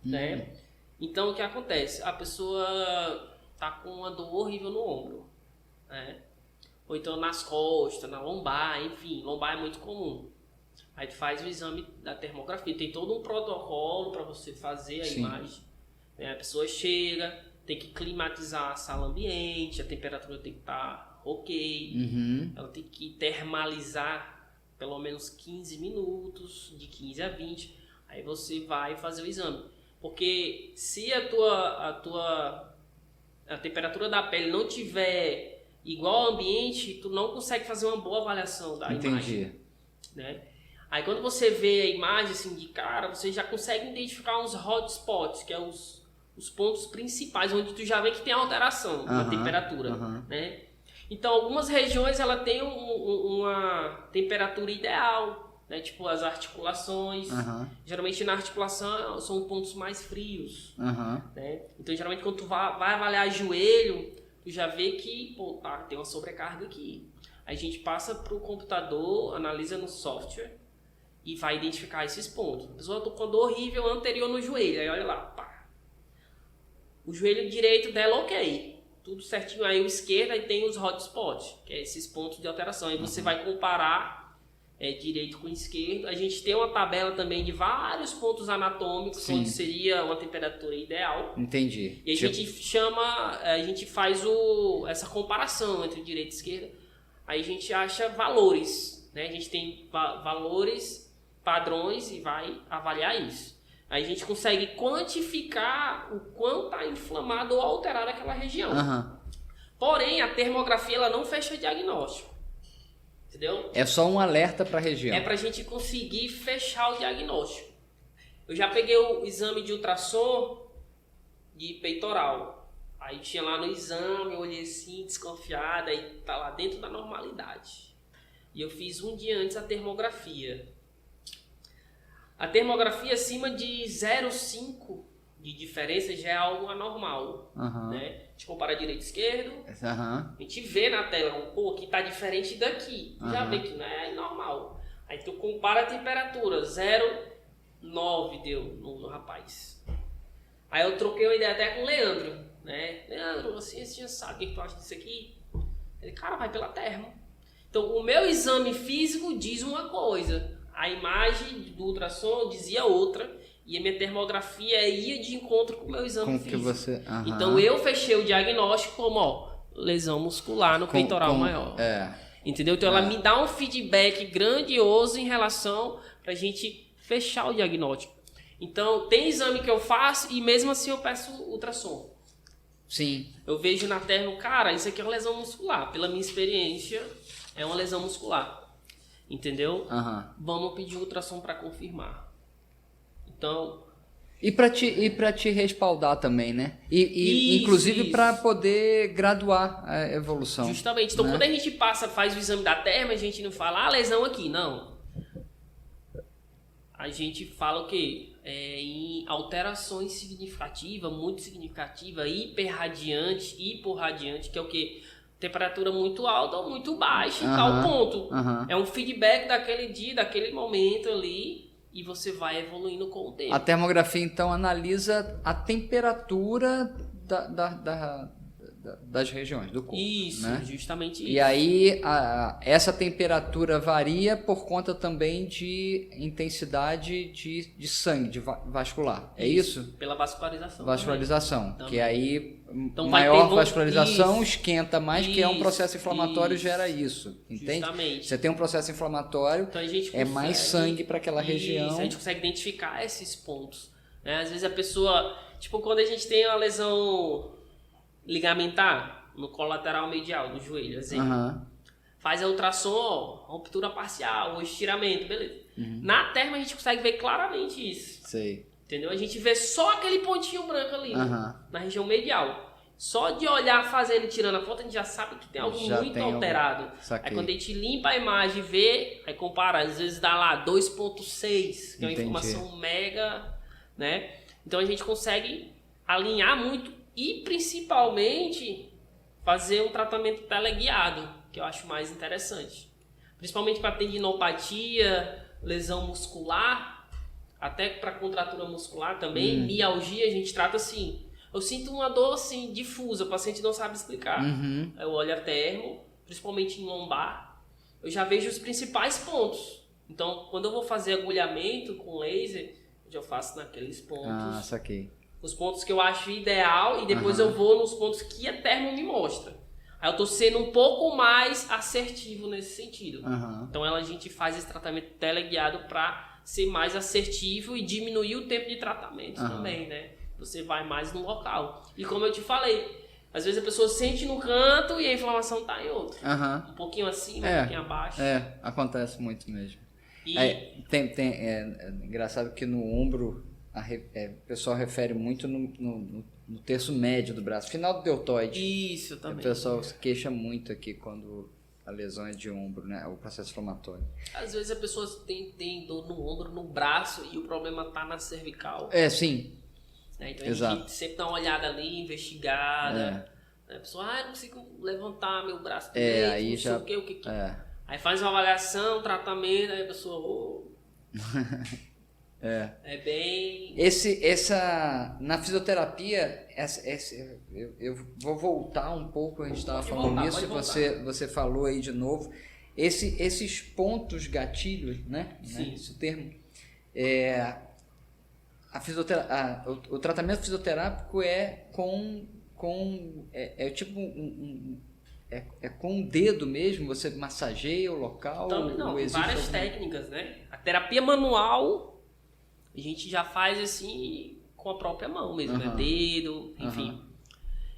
né? Então, o que acontece? A pessoa tá com uma dor horrível no ombro, né? Ou então nas costas, na lombar, enfim, lombar é muito comum. Aí tu faz o exame da termografia, tem todo um protocolo para você fazer a imagem, né? A pessoa chega, tem que climatizar a sala ambiente, a temperatura tem que estar ok, uhum. ela tem que termalizar pelo menos 15 minutos, de 15 a 20, aí você vai fazer o exame. Porque se a temperatura da pele não tiver igual ao ambiente, tu não consegue fazer uma boa avaliação da imagem. Né? Aí quando você vê a imagem assim de cara, você já consegue identificar uns hotspots, que é os pontos principais, onde tu já vê que tem alteração na temperatura. Né? Então, algumas regiões ela tem uma temperatura ideal, né? Tipo as articulações. Geralmente na articulação são pontos mais frios. Né? Então, geralmente quando tu vai avaliar joelho, tu já vê que tem uma sobrecarga aqui. Aí a gente passa para o computador, analisa no software e vai identificar esses pontos. A pessoa está com dor horrível anterior no joelho, aí olha lá, pá. O joelho direito dela, ok. Tudo certinho, aí o esquerdo aí tem os hotspots, que é esses pontos de alteração. Aí você vai comparar direito com esquerdo. A gente tem uma tabela também de vários pontos anatômicos, onde seria uma temperatura ideal. Entendi. E a gente faz essa comparação entre direita e esquerda. Aí a gente acha valores, né? A gente tem valores, padrões e vai avaliar isso. Aí a gente consegue quantificar o quanto está inflamado ou alterado aquela região. Porém, a termografia ela não fecha diagnóstico. Entendeu? É só um alerta para a região. É para a gente conseguir fechar o diagnóstico. Eu já peguei o exame de ultrassom de peitoral. Aí tinha lá no exame, eu olhei assim, desconfiada, aí tá lá dentro da normalidade. E eu fiz um dia antes a termografia. A termografia acima de 0,5 de diferença já é algo anormal, né? A gente compara direito e esquerdo, a gente vê na tela, aqui tá diferente daqui, já vê que não é normal. Aí tu compara a temperatura, 0,9 deu no rapaz. Aí eu troquei uma ideia até com o Leandro, né? Leandro, você já sabe o que tu acha disso aqui? Ele, cara, vai pela termo. Então o meu exame físico diz uma coisa, a imagem do ultrassom dizia outra, e a minha termografia ia de encontro com o meu exame físico. Então eu fechei o diagnóstico como lesão muscular no peitoral maior. Entendeu? Então ela me dá um feedback grandioso em relação pra gente fechar o diagnóstico. Então, tem exame que eu faço e mesmo assim eu peço ultrassom. Sim. Eu vejo na termo, cara, isso aqui é uma lesão muscular. Pela minha experiência, é uma lesão muscular. Entendeu? Vamos pedir ultrassom para confirmar. Então... E para te respaldar também, né? E inclusive para poder graduar a evolução. Justamente. Então, quando a gente faz o exame da termo, a gente não fala, lesão aqui. Não. A gente fala o quê? Em alterações significativas, muito significativa, hiperradiante, hiporradiante, que é o quê? Temperatura muito alta ou muito baixa em tal ponto. É um feedback daquele dia, daquele momento ali, e você vai evoluindo com o tempo. A termografia, então, analisa a temperatura das regiões do corpo. Isso, né? Justamente isso. E aí, essa temperatura varia por conta também de intensidade de sangue, de vascular. É isso? Pela vascularização. Vascularização. Também. Que aí, então, maior vascularização esquenta mais, que é um processo inflamatório, gera isso. Entende? Justamente. Você tem um processo inflamatório, então, a gente consegue, mais sangue para aquela região. A gente consegue identificar esses pontos. Né? Às vezes a pessoa, tipo, quando a gente tem uma lesão ligamentar no colateral medial do joelho, exemplo. Faz a ultrassom, ruptura parcial, ou estiramento, beleza. Na termo a gente consegue ver claramente isso. Sei. Entendeu? A gente vê só aquele pontinho branco ali, na região medial. Só de olhar, fazer ele tirando a foto, a gente já sabe que tem algo muito alterado. Aí quando a gente limpa a imagem e vê, aí compara, às vezes dá lá 2.6, que é uma informação mega, né? Então a gente consegue alinhar muito e principalmente fazer um tratamento teleguiado, que eu acho mais interessante. Principalmente para tendinopatia, lesão muscular, até para contratura muscular também, mialgia, a gente trata assim. Eu sinto uma dor assim, difusa, o paciente não sabe explicar. Eu olho a termo, principalmente em lombar, eu já vejo os principais pontos. Então, quando eu vou fazer agulhamento com laser, eu já faço naqueles pontos. Saquei. Os pontos que eu acho ideal e depois eu vou nos pontos que a termo me mostra. Aí eu tô sendo um pouco mais assertivo nesse sentido. Então a gente faz esse tratamento teleguiado para ser mais assertivo e diminuir o tempo de tratamento também, né? Você vai mais no local. E como eu te falei, às vezes a pessoa sente no canto e a inflamação tá em outro. Um pouquinho acima, um pouquinho abaixo. Acontece muito mesmo. E... é engraçado que no ombro o pessoal refere muito no terço médio do braço, final do deltoide. Isso também. O pessoal se queixa muito aqui quando a lesão é de ombro, né? O processo inflamatório. Às vezes a pessoa tem dor no ombro, no braço e o problema tá na cervical. Sim. Então a gente sempre dá uma olhada ali, investigada. A pessoa, eu não consigo levantar meu braço direito, aí não já... sei o que. Aí faz uma avaliação, tratamento, aí a pessoa... É bem... Na fisioterapia, eu vou voltar um pouco, a gente estava falando nisso, você falou aí de novo. Esses pontos gatilhos, né? Sim. Esse termo. O tratamento fisioterápico é tipo com o dedo mesmo, você massageia o local? Também não, tem várias técnicas, né? A terapia manual a gente já faz assim com a própria mão mesmo, né? Dedo, enfim.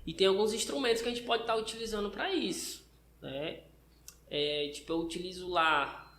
E tem alguns instrumentos que a gente pode estar utilizando para isso, né? Tipo, eu utilizo lá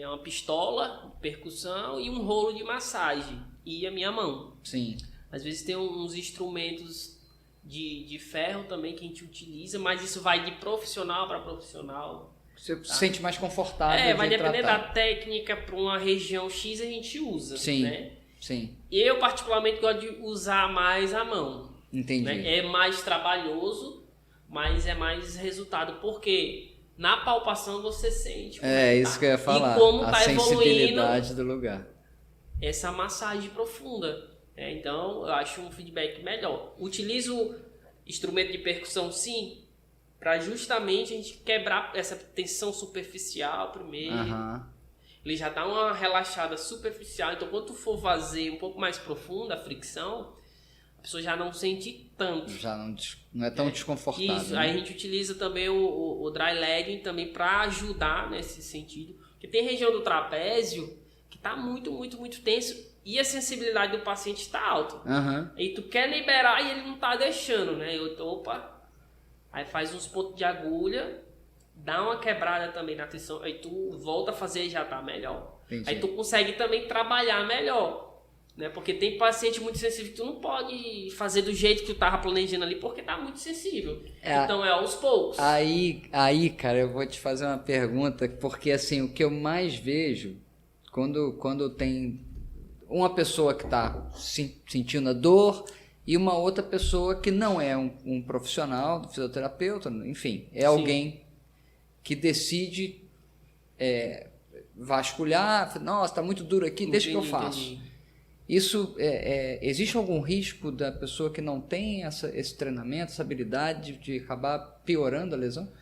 uma pistola, percussão e um rolo de massagem e a minha mão. Sim. Às vezes tem uns instrumentos de ferro também que a gente utiliza, mas isso vai de profissional para profissional. Você se sente mais confortável vai depender tratar. da técnica. Para uma região X a gente usa, sim, né? Sim. Eu particularmente gosto de usar mais a mão. Entendi. Né? É mais trabalhoso, mas é mais resultado, porque na palpação você sente como isso que eu ia falar, e como a tá sensibilidade do lugar. Essa massagem profunda. Então eu acho um feedback melhor. Utilizo instrumento de percussão, sim, para justamente a gente quebrar essa tensão superficial primeiro. Ele já dá uma relaxada superficial. Então, quando tu for fazer um pouco mais profunda a fricção, a pessoa já não sente tanto. Já não é tão desconfortável. Isso. Né? Aí a gente utiliza também o dry legging também para ajudar nesse sentido. Porque tem região do trapézio que tá muito, muito, muito tenso. e a sensibilidade do paciente está alta. Uhum. Aí tu quer liberar e ele não tá deixando, né? Aí faz uns pontos de agulha, dá uma quebrada também na tensão, aí tu volta a fazer e já tá melhor. Entendi. Aí tu consegue também trabalhar melhor, né? Porque tem paciente muito sensível que tu não pode fazer do jeito que tu tava planejando ali, porque tá muito sensível. Então é aos poucos. Aí, cara, eu vou te fazer uma pergunta, porque assim, o que eu mais vejo, quando tem uma pessoa que tá sentindo a dor e uma outra pessoa que não é um profissional, do fisioterapeuta, enfim, é alguém que decide vasculhar, nossa, tá muito duro aqui, deixa que eu faço. Entendi. Isso, existe algum risco da pessoa que não tem esse treinamento, essa habilidade de acabar piorando a lesão?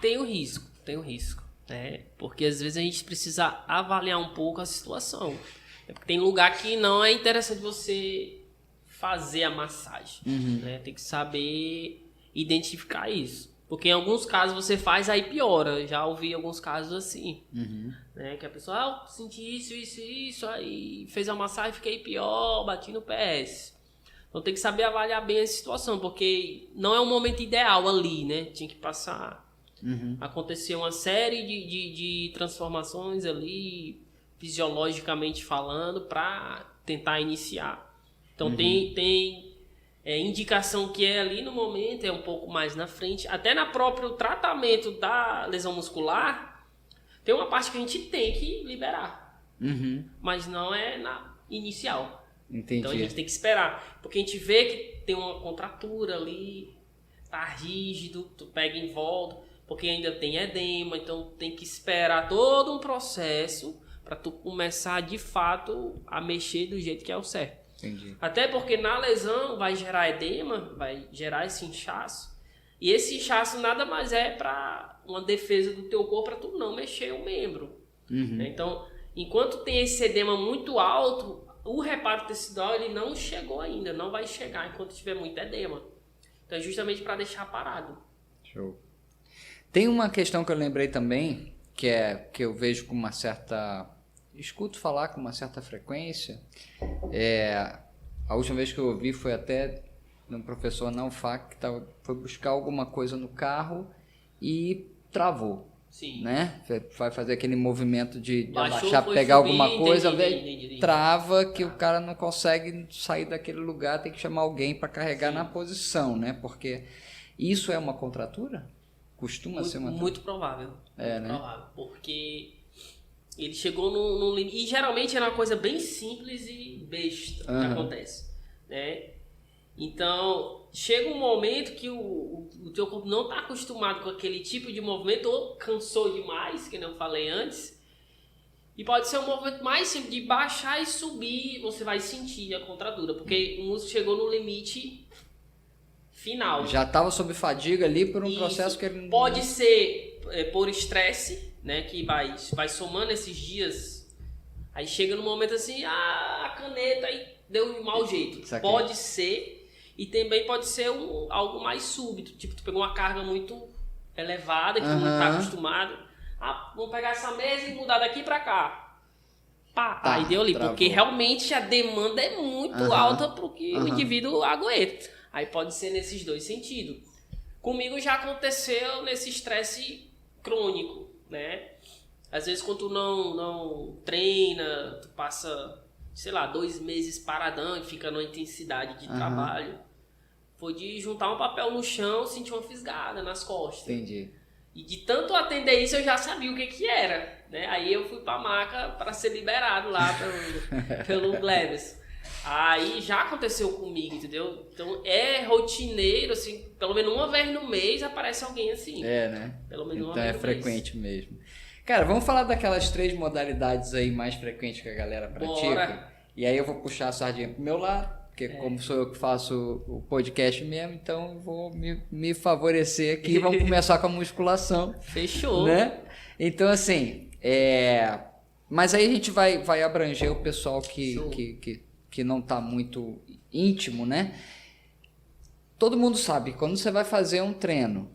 Tem o risco, né? Porque às vezes a gente precisa avaliar um pouco a situação. Porque tem lugar que não é interessante você fazer a massagem, né? Tem que saber identificar isso. Porque em alguns casos você faz, aí piora. Já ouvi alguns casos assim, né? Que a pessoa, senti isso, aí fez a massagem, fiquei pior, bati no PS. Então tem que saber avaliar bem a situação, porque não é um momento ideal ali, né? Tinha que passar. Aconteceu uma série de transformações ali, fisiologicamente falando, para tentar iniciar. Então tem indicação que é ali no momento, é um pouco mais na frente. Até na próprio tratamento da lesão muscular, tem uma parte que a gente tem que liberar. Mas não é na inicial. Entendi. Então a gente tem que esperar. Porque a gente vê que tem uma contratura ali, tá rígido, tu pega em volta, porque ainda tem edema, então tem que esperar todo um processo para tu começar de fato a mexer do jeito que é o certo. Entendi. Até porque na lesão vai gerar edema, vai gerar esse inchaço. E esse inchaço nada mais é para uma defesa do teu corpo, para tu não mexer o membro. Então, enquanto tem esse edema muito alto, o reparo tecidual ele não chegou ainda, não vai chegar enquanto tiver muito edema. Então é justamente para deixar parado. Show. Tem uma questão que eu lembrei também, que eu vejo com uma certa... escuto falar com uma certa frequência. A última vez que eu ouvi foi até de um professor na UFAC que foi buscar alguma coisa no carro e travou. Sim. Né? Vai fazer aquele movimento de Baixou, abaixar, foi pegar subir, alguma coisa, entendi. trava que o cara não consegue sair daquele lugar, tem que chamar alguém para carregar na posição, né? Porque isso é uma contratura? Costuma ser uma... Muito provável. Né? Provável, porque ele chegou no limite. E geralmente é uma coisa bem simples e besta que acontece, né? Então, chega um momento que o teu corpo não está acostumado com aquele tipo de movimento, ou cansou demais, que não falei antes. E pode ser um movimento mais simples, de baixar e subir, você vai sentir a contratura, porque o músculo chegou no limite final. Já estava sob fadiga ali por um processo que ele... Pode ser por estresse, né, que vai somando esses dias, aí chega no momento assim, a caneta aí deu um mau jeito. Saquei. Pode ser, e também pode ser algo mais súbito, tipo, tu pegou uma carga muito elevada, que tu não está acostumado, vamos pegar essa mesa e mudar daqui para cá. Pá, aí deu ali, travou. porque realmente a demanda é muito alta para o que o indivíduo aguenta. Aí pode ser nesses dois sentidos. Comigo já aconteceu nesse estresse crônico, né? Às vezes quando tu não treina, tu passa, sei lá, 2 meses paradão e fica numa intensidade de trabalho. Foi de juntar um papel no chão, sentir uma fisgada nas costas. Entendi. E de tanto atender isso, eu já sabia o que era, né? Aí eu fui pra maca para ser liberado lá pelo Gleves. Aí já aconteceu comigo, entendeu? Então é rotineiro, assim, pelo menos uma vez no mês aparece alguém assim. Né? Pelo menos então uma vez é no frequente mesmo. Cara, vamos falar daquelas 3 modalidades aí mais frequentes que a galera pratica. Bora. E aí eu vou puxar a sardinha pro meu lado, porque como sou eu que faço o podcast mesmo, então eu vou me favorecer aqui. Vamos começar com a musculação. Fechou. Né? Então, assim, mas aí a gente vai abranger o pessoal que não está muito íntimo, né? Todo mundo sabe, quando você vai fazer um treino,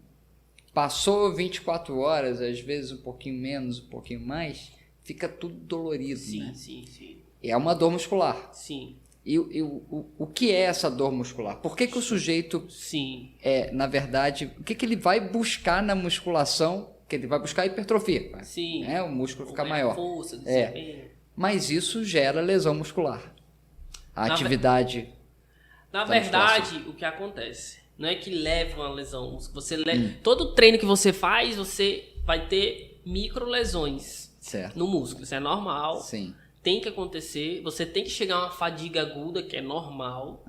passou 24 horas, às vezes um pouquinho menos, um pouquinho mais, fica tudo dolorido, Sim, né? sim. é uma dor muscular. Sim. E o que é essa dor muscular? Por que o sujeito, na verdade, o que ele vai buscar na musculação? Que ele vai buscar hipertrofia. Sim. Né? O músculo fica maior. Força, desempenho. Mas isso gera lesão muscular. A atividade... Na verdade, o que acontece? Não é que leva uma lesão. Todo treino que você faz, você vai ter micro lesões no músculo. Isso é normal. Sim. Tem que acontecer. Você tem que chegar a uma fadiga aguda, que é normal.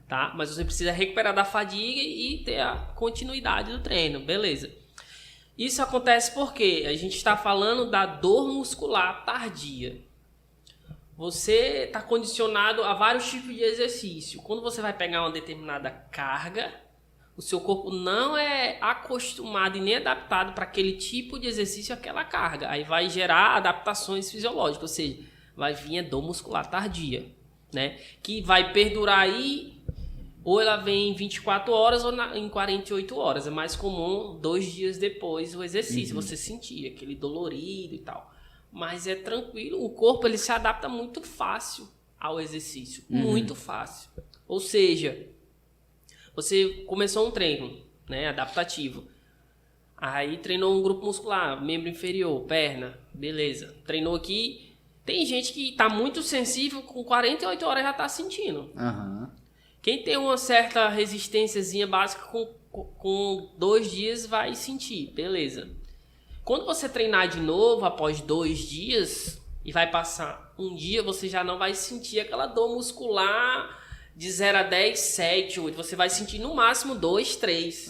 Tá? Mas você precisa recuperar da fadiga e ter a continuidade do treino. Beleza. Isso acontece porque a gente está falando da dor muscular tardia. Você está condicionado a vários tipos de exercício. Quando você vai pegar uma determinada carga, o seu corpo não é acostumado e nem adaptado para aquele tipo de exercício, aquela carga. Aí vai gerar adaptações fisiológicas, ou seja, vai vir a dor muscular tardia, né? Que vai perdurar aí, ou ela vem em 24 horas ou em 48 horas. É mais comum 2 dias depois o exercício, você sentir aquele dolorido e tal. Mas é tranquilo, o corpo ele se adapta muito fácil ao exercício, muito fácil. Ou seja, você começou um treino, né, adaptativo. Aí treinou um grupo muscular, membro inferior, perna, beleza. Treinou aqui. Tem gente que está muito sensível, com 48 horas já está sentindo. Quem tem uma certa resistênciazinha básica, com 2 dias vai sentir, beleza. Quando você treinar de novo, após 2 dias, e vai passar um dia, você já não vai sentir aquela dor muscular de 0 a 10, 7, 8. Você vai sentir no máximo 2, 3.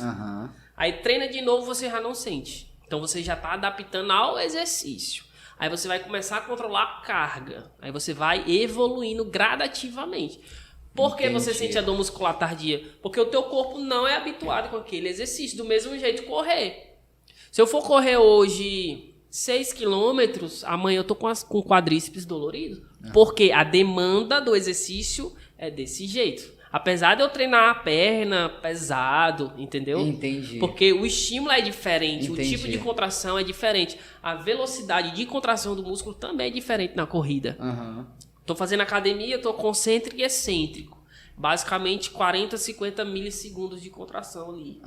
Aí treina de novo, você já não sente. Então você já está adaptando ao exercício. Aí você vai começar a controlar a carga. Aí você vai evoluindo gradativamente. Por que você sente a dor muscular tardia? Porque o teu corpo não é habituado com aquele exercício. Do mesmo jeito, correr. Se eu for correr hoje 6 quilômetros, amanhã eu tô com o quadríceps dolorido. Porque a demanda do exercício é desse jeito. Apesar de eu treinar a perna pesado, entendeu? Entendi. Porque o estímulo é diferente, o tipo de contração é diferente. A velocidade de contração do músculo também é diferente na corrida. Tô fazendo academia, tô concêntrico e excêntrico. Basicamente 40, 50 milissegundos de contração ali.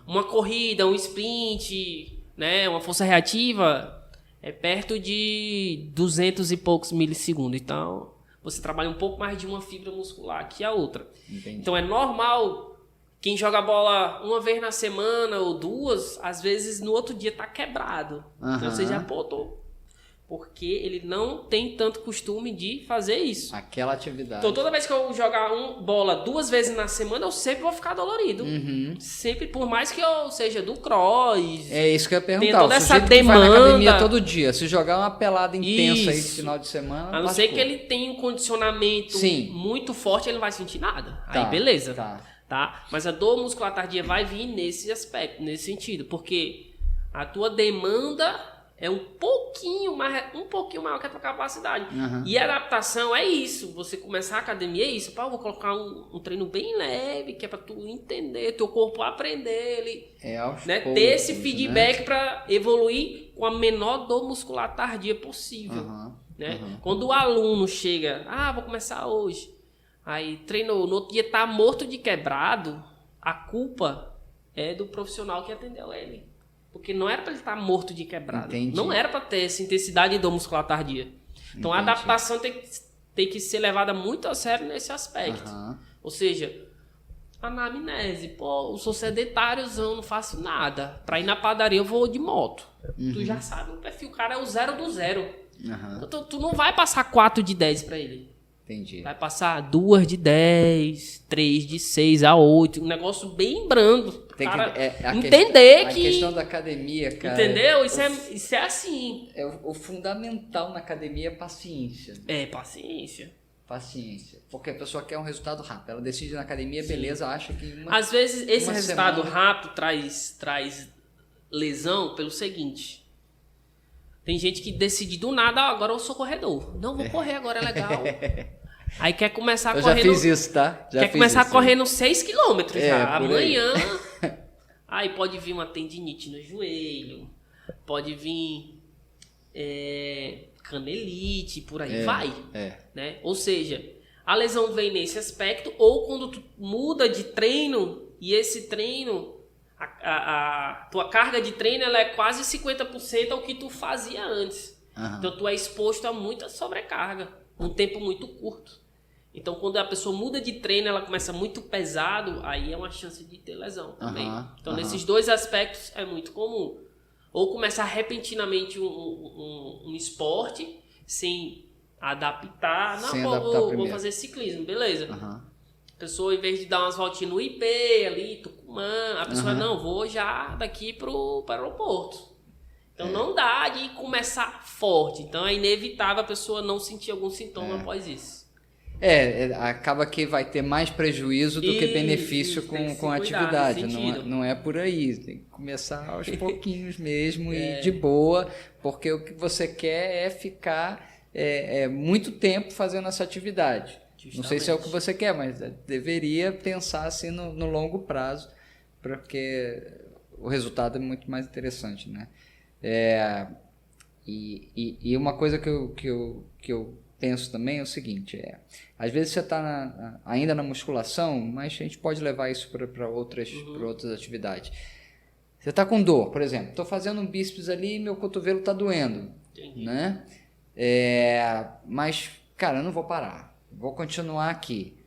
Uma corrida, um sprint, né, uma força reativa é perto de 200 e poucos milissegundos. Então, você trabalha um pouco mais de uma fibra muscular que a outra. Então, é normal quem joga bola uma vez na semana ou 2, às vezes no outro dia tá quebrado. Então, você já botou. Porque ele não tem tanto costume de fazer isso. Aquela atividade. Então, toda vez que eu jogar bola 2 vezes na semana, eu sempre vou ficar dolorido. Sempre, por mais que eu seja do cross. É isso que eu ia perguntar. Tem toda essa demanda. Vai na academia todo dia. Se jogar uma pelada intensa aí no final de semana... A não ser que ele tenha um condicionamento muito forte, ele não vai sentir nada. Aí, beleza. Tá? Mas a dor muscular tardia vai vir nesse aspecto, nesse sentido. Porque a tua demanda... é um pouquinho maior que a tua capacidade. E a adaptação é isso. Você começar a academia é isso. Pá, eu vou colocar um treino bem leve, que é pra tu entender, teu corpo aprender ele. Né? Ter esse feedback, né? Pra evoluir com a menor dor muscular tardia possível. Né? Quando o aluno chega, vou começar hoje. Aí treinou, no outro dia tá morto de quebrado, a culpa é do profissional que atendeu ele. Porque não era para ele estar morto de quebrado. Não era para ter essa intensidade de dor muscular tardia. Então a adaptação tem que ser levada muito a sério nesse aspecto. Ou seja, anamnese. Pô, eu sou sedentáriozão, não faço nada. Para ir na padaria eu vou de moto. Tu já sabe o perfil. O cara é o 0 do 0. Então, tu não vai passar 4 de 10 para ele. Vai passar 2 de 10, 3 de 6 a 8. Um negócio bem brando. Tem cara, que entender a questão da academia, cara. Entendeu? Isso é assim. O fundamental na academia é paciência. Paciência. Porque a pessoa quer um resultado rápido. Ela decide na academia, beleza, acha que às vezes esse resultado rápido traz lesão pelo seguinte. Tem gente que decide do nada, agora eu sou corredor. Não, vou correr agora, é legal. Aí quer começar a correr. Eu já fiz isso, tá? Quer começar a correr nos 6 km já. Amanhã. Aí pode vir uma tendinite no joelho. Pode vir canelite, por aí vai. É. Né? Ou seja, a lesão vem nesse aspecto, ou quando tu muda de treino e esse treino, a tua carga de treino ela é quase 50% ao que tu fazia antes. Então tu é exposto a muita sobrecarga, um tempo muito curto. Então quando a pessoa muda de treino, ela começa muito pesado, aí é uma chance de ter lesão também. Então nesses dois aspectos é muito comum. Ou começar repentinamente um esporte sem adaptar. Vou fazer ciclismo, beleza. A pessoa, em vez de dar umas voltinhas no IP ali, Tucumã, a pessoa, não, vou já daqui pro aeroporto. Então não dá de começar forte. Então é inevitável a pessoa não sentir algum sintoma após isso. Acaba que vai ter mais prejuízo do que benefício com a atividade. Não é por aí. Tem que começar aos pouquinhos mesmo e de boa, porque o que você quer é ficar muito tempo fazendo essa atividade. Justamente. Não sei se é o que você quer, mas deveria pensar assim no longo prazo, porque o resultado é muito mais interessante, né? E uma coisa que eu penso também é o seguinte, às vezes você está ainda na musculação, mas a gente pode levar isso para outras atividades. Você está com dor, por exemplo, estou fazendo um bíceps ali e meu cotovelo está doendo. Entendi. Né? Mas, cara, eu não vou parar, vou continuar aqui.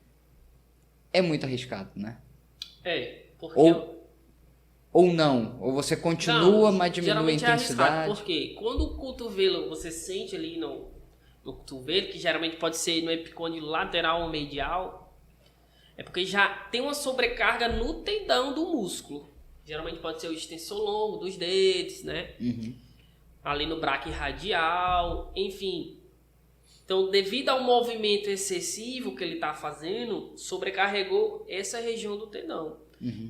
É muito arriscado, né? Porque... Ou não, ou você continua, mas diminui a intensidade. Porque quando o cotovelo, você sente ali no cotovelo, que geralmente pode ser no epicôndilo lateral ou medial, é porque já tem uma sobrecarga no tendão do músculo. Geralmente pode ser o extensor longo dos dedos, né? Ali no braquio radial, enfim. Então, devido ao movimento excessivo que ele está fazendo, sobrecarregou essa região do tendão.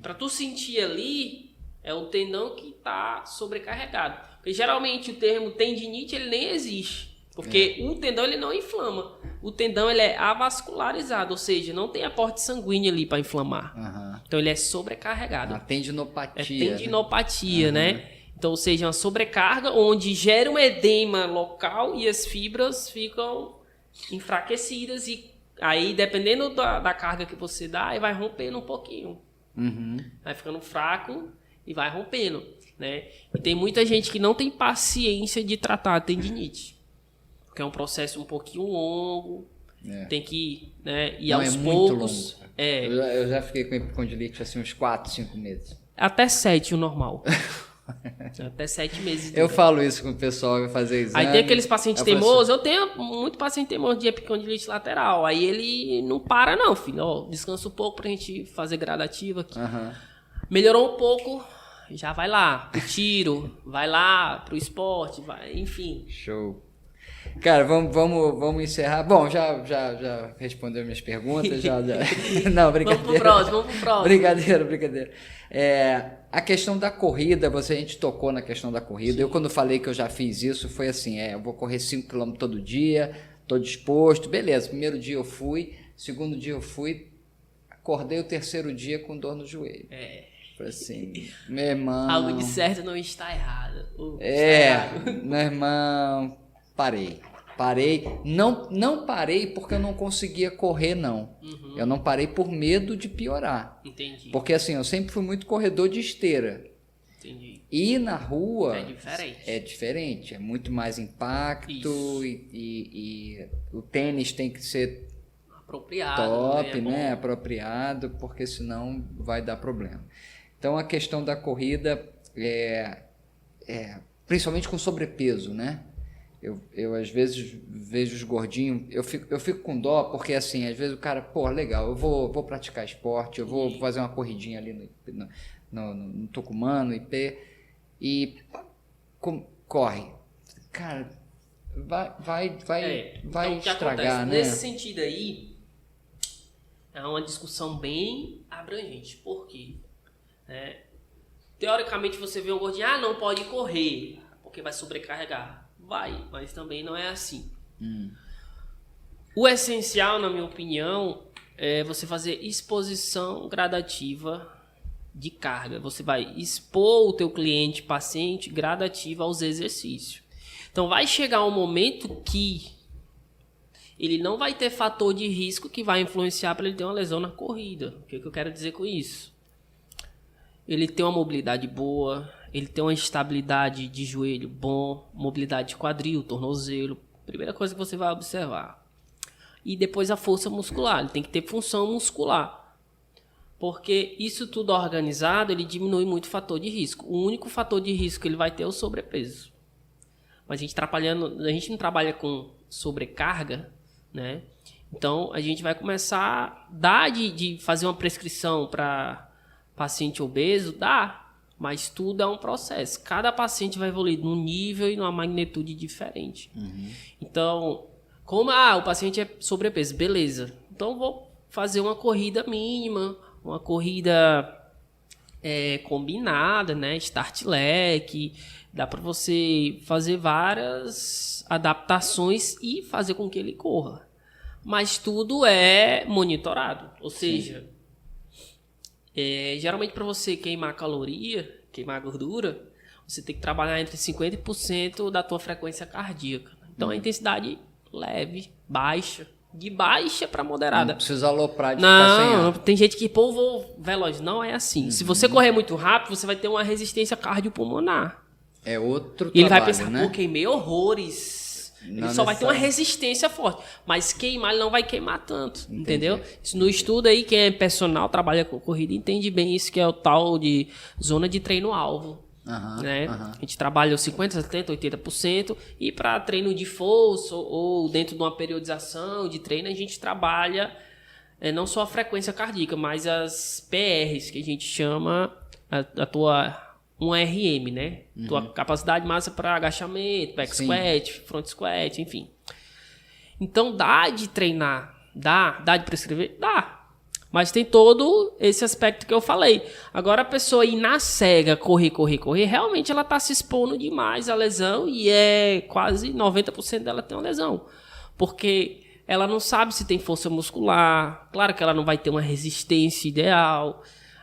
Para tu sentir ali, é o tendão que está sobrecarregado. Porque geralmente o termo tendinite ele nem existe. Porque o tendão ele não inflama. O tendão ele é avascularizado, ou seja, não tem aporte sanguíneo ali para inflamar. Então ele é sobrecarregado. A tendinopatia. Tendinopatia, né? Então, ou seja, uma sobrecarga onde gera um edema local e as fibras ficam enfraquecidas. E aí, dependendo da carga que você dá, aí vai rompendo um pouquinho. Vai ficando fraco e vai rompendo, né? E tem muita gente que não tem paciência de tratar a tendinite, porque é um processo um pouquinho longo, tem que ir aos poucos. Eu já fiquei com epicondilite assim uns 4, 5 meses. Até 7 o normal. Até 7 meses. Eu falo isso com o pessoal que vai fazer exame. Aí tem aqueles pacientes teimosos. Eu tenho muito paciente teimoso de epicondilite lateral. Aí ele não para não, filho. Ó, descansa um pouco pra gente fazer gradativa aqui. Melhorou um pouco, já vai lá pro tiro, vai lá pro esporte, enfim. Show. Cara, vamos encerrar. Bom, já respondeu minhas perguntas. Não, brincadeira. Vamos pro próximo. Brincadeira. A questão da corrida, a gente tocou na questão da corrida. Sim. Eu, quando falei que eu já fiz isso, foi assim, eu vou correr 5 km todo dia, tô disposto, beleza. Primeiro dia eu fui, segundo dia eu fui, acordei o terceiro dia com dor no joelho. Falei assim, meu irmão... Algo de certo não está errado. Meu irmão, parei. Não parei porque eu não conseguia correr, não. Eu não parei por medo de piorar. Entendi. Porque assim, eu sempre fui muito corredor de esteira. Entendi. E na rua... É diferente. É muito mais impacto e o tênis tem que ser apropriado, top, né? Apropriado, porque senão vai dar problema. Então a questão da corrida principalmente com sobrepeso, né? Eu às vezes vejo os gordinhos, eu fico com dó, porque assim, às vezes o cara, legal, eu vou praticar esporte, eu vou fazer uma corridinha ali no Tucumã, no IP, e corre. Cara, vai então, estragar, né? Nesse sentido aí, é uma discussão bem abrangente. Por quê? Teoricamente você vê um gordinho, não pode correr, porque vai sobrecarregar. Vai, mas também não é assim. O essencial, na minha opinião, é você fazer exposição gradativa de carga. Você vai expor o teu cliente, paciente, gradativa aos exercícios. Então vai chegar um momento que ele não vai ter fator de risco que vai influenciar para ele ter uma lesão na corrida. O que eu quero dizer com isso? Ele tem uma mobilidade boa, ele tem uma estabilidade de joelho bom, mobilidade de quadril, tornozelo. Primeira coisa que você vai observar. E depois a força muscular. Ele tem que ter função muscular. Porque isso tudo organizado, ele diminui muito o fator de risco. O único fator de risco que ele vai ter é o sobrepeso. Mas a gente não trabalha com sobrecarga, né? Então, a gente vai começar a dar de fazer uma prescrição para paciente obeso, dá, mas tudo é um processo. Cada paciente vai evoluir num nível e numa magnitude diferente. Então, como o paciente é sobrepeso, beleza. Então, vou fazer uma corrida mínima, uma corrida combinada, né? Start leg, dá para você fazer várias adaptações e fazer com que ele corra. Mas tudo é monitorado, ou seja, geralmente para você queimar caloria, queimar gordura, você tem que trabalhar entre 50% da tua frequência cardíaca. Então a intensidade leve, baixa, de baixa para moderada. Não precisa aloprar de ficar sem ar. Não, tem gente que, vou veloz. Não é assim. Se você correr muito rápido, você vai ter uma resistência cardiopulmonar. É outro E ele vai trabalho, pensar, né? Queimei horrores. Ele só vai ter uma resistência forte. Mas queimar, ele não vai queimar tanto. Entendi. Entendeu? Isso no estudo aí, quem é personal, trabalha com corrida, entende bem isso, que é o tal de zona de treino-alvo. Né? A gente trabalha os 50%, 70%, 80%. E para treino de força ou dentro de uma periodização de treino, a gente trabalha não só a frequência cardíaca, mas as PRs, que a gente chama a tua... um RM, né? Tua capacidade de massa para agachamento, back squat, front squat, enfim. Então, dá de treinar, dá de prescrever? Dá. Mas tem todo esse aspecto que eu falei. Agora, a pessoa ir na cega, correr, realmente ela está se expondo demais à lesão e quase 90% dela tem uma lesão. Porque ela não sabe se tem força muscular, claro que ela não vai ter uma resistência ideal.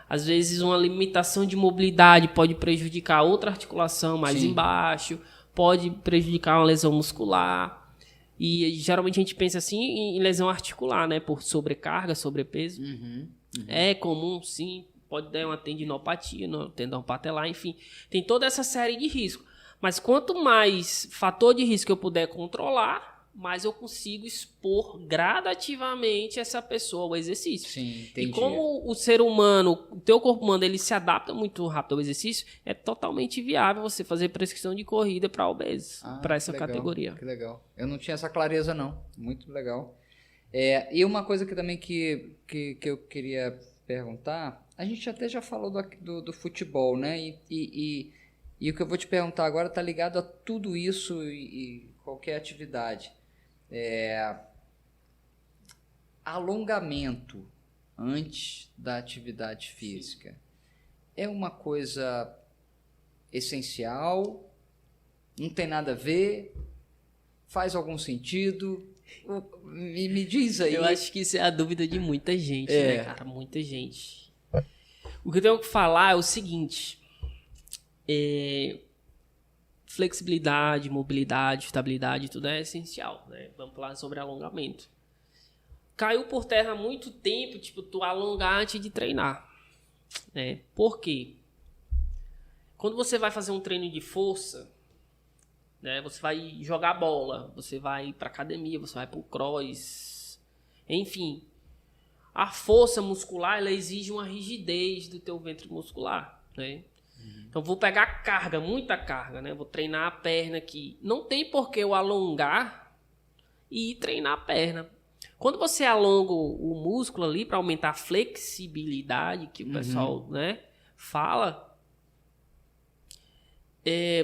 Às vezes uma limitação de mobilidade pode prejudicar outra articulação mais embaixo, pode prejudicar uma lesão muscular. E geralmente a gente pensa assim em lesão articular, né? Por sobrecarga, sobrepeso. É comum, sim. Pode dar uma tendinopatia, tendão patelar, enfim. Tem toda essa série de riscos. Mas quanto mais fator de risco eu puder controlar, mais eu consigo expor gradativamente essa pessoa ao exercício. Sim, entendi. E como o ser humano, o teu corpo humano, ele se adapta muito rápido ao exercício, é totalmente viável você fazer prescrição de corrida para obesos, para essa categoria. Que legal. Eu não tinha essa clareza, não. Muito legal. E uma coisa que também que eu queria perguntar, a gente até já falou do futebol, né? E o que eu vou te perguntar agora está ligado a tudo isso e qualquer atividade. Alongamento antes da atividade física é uma coisa essencial? Não tem nada a ver? Faz algum sentido? Me diz aí. Eu acho que isso é a dúvida de muita gente, né, cara? Muita gente. O que eu tenho que falar é o seguinte. Flexibilidade, mobilidade, estabilidade, tudo é essencial, né? Vamos falar sobre alongamento. Caiu por terra há muito tempo, tu alongar antes de treinar, né? Por quê? Quando você vai fazer um treino de força, né? Você vai jogar bola, você vai para academia, você vai pro cross, enfim. A força muscular, ela exige uma rigidez do teu ventre muscular, né? Então, vou pegar carga, muita carga, né? Vou treinar a perna aqui. Não tem por que eu alongar e treinar a perna. Quando você alonga o músculo ali para aumentar a flexibilidade, que o pessoal, né, fala,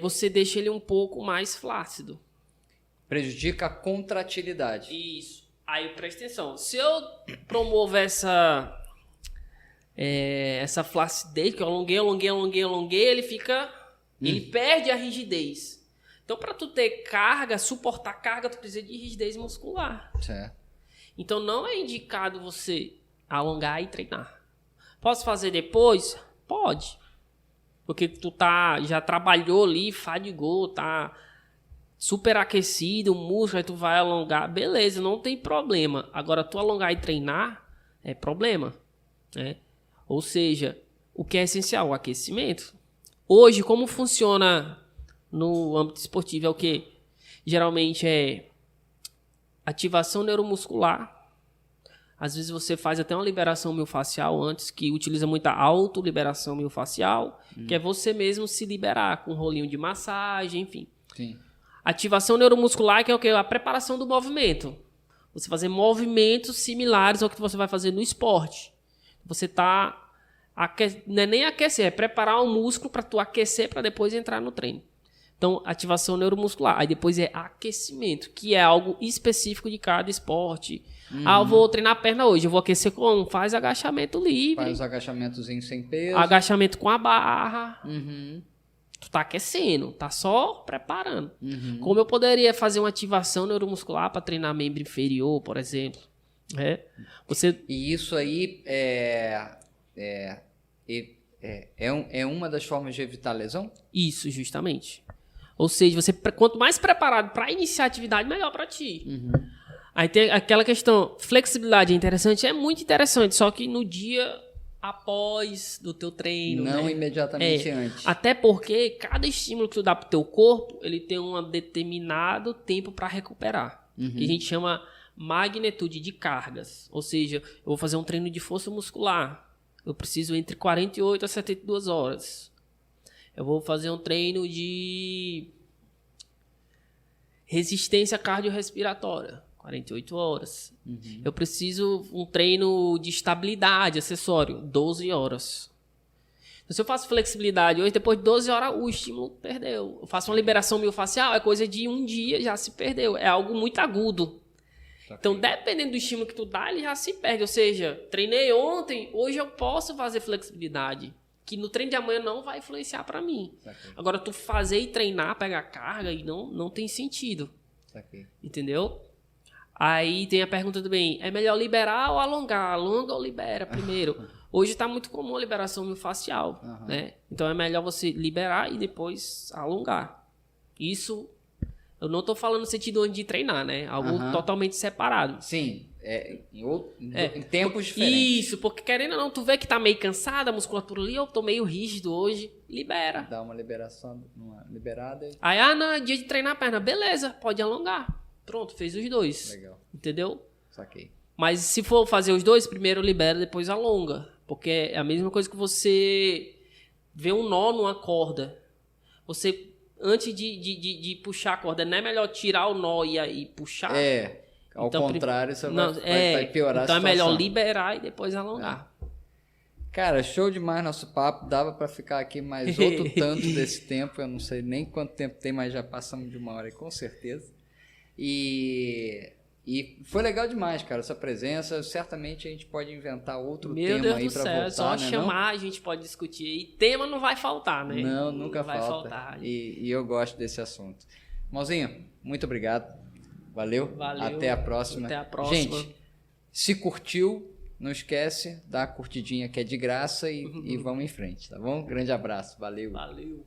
você deixa ele um pouco mais flácido. Prejudica a contratilidade. Isso. Aí, presta atenção. Se eu promover essa flacidez, que eu alonguei, ele fica... Ele perde a rigidez. Então, para tu ter carga, suportar carga, tu precisa de rigidez muscular. Certo. Então, não é indicado você alongar e treinar. Posso fazer depois? Pode. Porque tu já trabalhou ali, fadigou, superaquecido, o músculo, aí tu vai alongar, beleza, não tem problema. Agora, tu alongar e treinar é problema, né? Ou seja, o que é essencial? O aquecimento. Hoje, como funciona no âmbito esportivo é o quê? Geralmente é ativação neuromuscular. Às vezes você faz até uma liberação miofascial antes, que utiliza muita autoliberação miofascial, que é você mesmo se liberar com um rolinho de massagem, enfim. Sim. Ativação neuromuscular, que é o quê? A preparação do movimento. Você fazer movimentos similares ao que você vai fazer no esporte. Você está... Não é nem aquecer, é preparar o músculo para tu aquecer para depois entrar no treino. Então, ativação neuromuscular. Aí depois é aquecimento, que é algo específico de cada esporte. Eu vou treinar a perna hoje, eu vou aquecer como? Faz agachamento livre. Faz agachamentozinho sem peso. Agachamento com a barra. Tu tá aquecendo, tá só preparando. Como eu poderia fazer uma ativação neuromuscular para treinar membro inferior, por exemplo? E isso aí é uma das formas de evitar lesão? Isso, justamente. Ou seja, você quanto mais preparado para iniciar a atividade, melhor para ti. Aí tem aquela questão, flexibilidade é interessante, é muito interessante, só que no dia após do teu treino. Não, né? imediatamente antes. Até porque cada estímulo que tu dá pro teu corpo, ele tem um determinado tempo para recuperar. Que a gente chama magnitude de cargas. Ou seja, eu vou fazer um treino de força muscular. Eu preciso entre 48 a 72 horas. Eu vou fazer um treino de resistência cardiorrespiratória. 48 horas. Eu preciso um treino de estabilidade, acessório, 12 horas. Então, se eu faço flexibilidade hoje, depois de 12 horas, o estímulo perdeu. Eu faço uma liberação miofascial, é coisa de um dia, já se perdeu. É algo muito agudo. Então, dependendo do estímulo que tu dá, ele já se perde. Ou seja, treinei ontem, hoje eu posso fazer flexibilidade. Que no treino de amanhã não vai influenciar para mim. Agora, tu fazer e treinar, pegar carga, e não tem sentido. Entendeu? Aí tem a pergunta também, é melhor liberar ou alongar? Alonga ou libera primeiro? Hoje está muito comum a liberação miofascial, né? Então é melhor você liberar e depois alongar. Isso, eu não estou falando no sentido de treinar, né? Algo totalmente separado. Sim, em tempos diferentes. Isso, porque querendo ou não, tu vê que tá meio cansada a musculatura ali, eu tô meio rígido hoje, libera. Dá uma liberação, uma liberada. Aí, no dia de treinar a perna, beleza, pode alongar. Pronto, fez os dois. Legal. Entendeu? Saquei. Mas se for fazer os dois, primeiro libera, depois alonga. Porque é a mesma coisa que você vê um nó numa corda. Você, antes de puxar a corda, não é melhor tirar o nó e aí puxar? Ao então, contrário, você vai piorar então a situação. Então é melhor liberar e depois alongar. Cara, show demais nosso papo. Dava pra ficar aqui mais outro tanto desse tempo. Eu não sei nem quanto tempo tem, mas já passamos de 1 hora, com certeza. E foi legal demais, cara, essa presença. Certamente a gente pode inventar outro tema aí pra voltar, é só né? Chamar, a gente pode discutir. E tema não vai faltar, né? Não, nunca vai falta. Faltar. E eu gosto desse assunto. Mauzinho, muito obrigado. Valeu. Até a próxima. Até a próxima. Gente, se curtiu, não esquece, dá a curtidinha que é de graça e vamos em frente, tá bom? Grande abraço. Valeu. Valeu.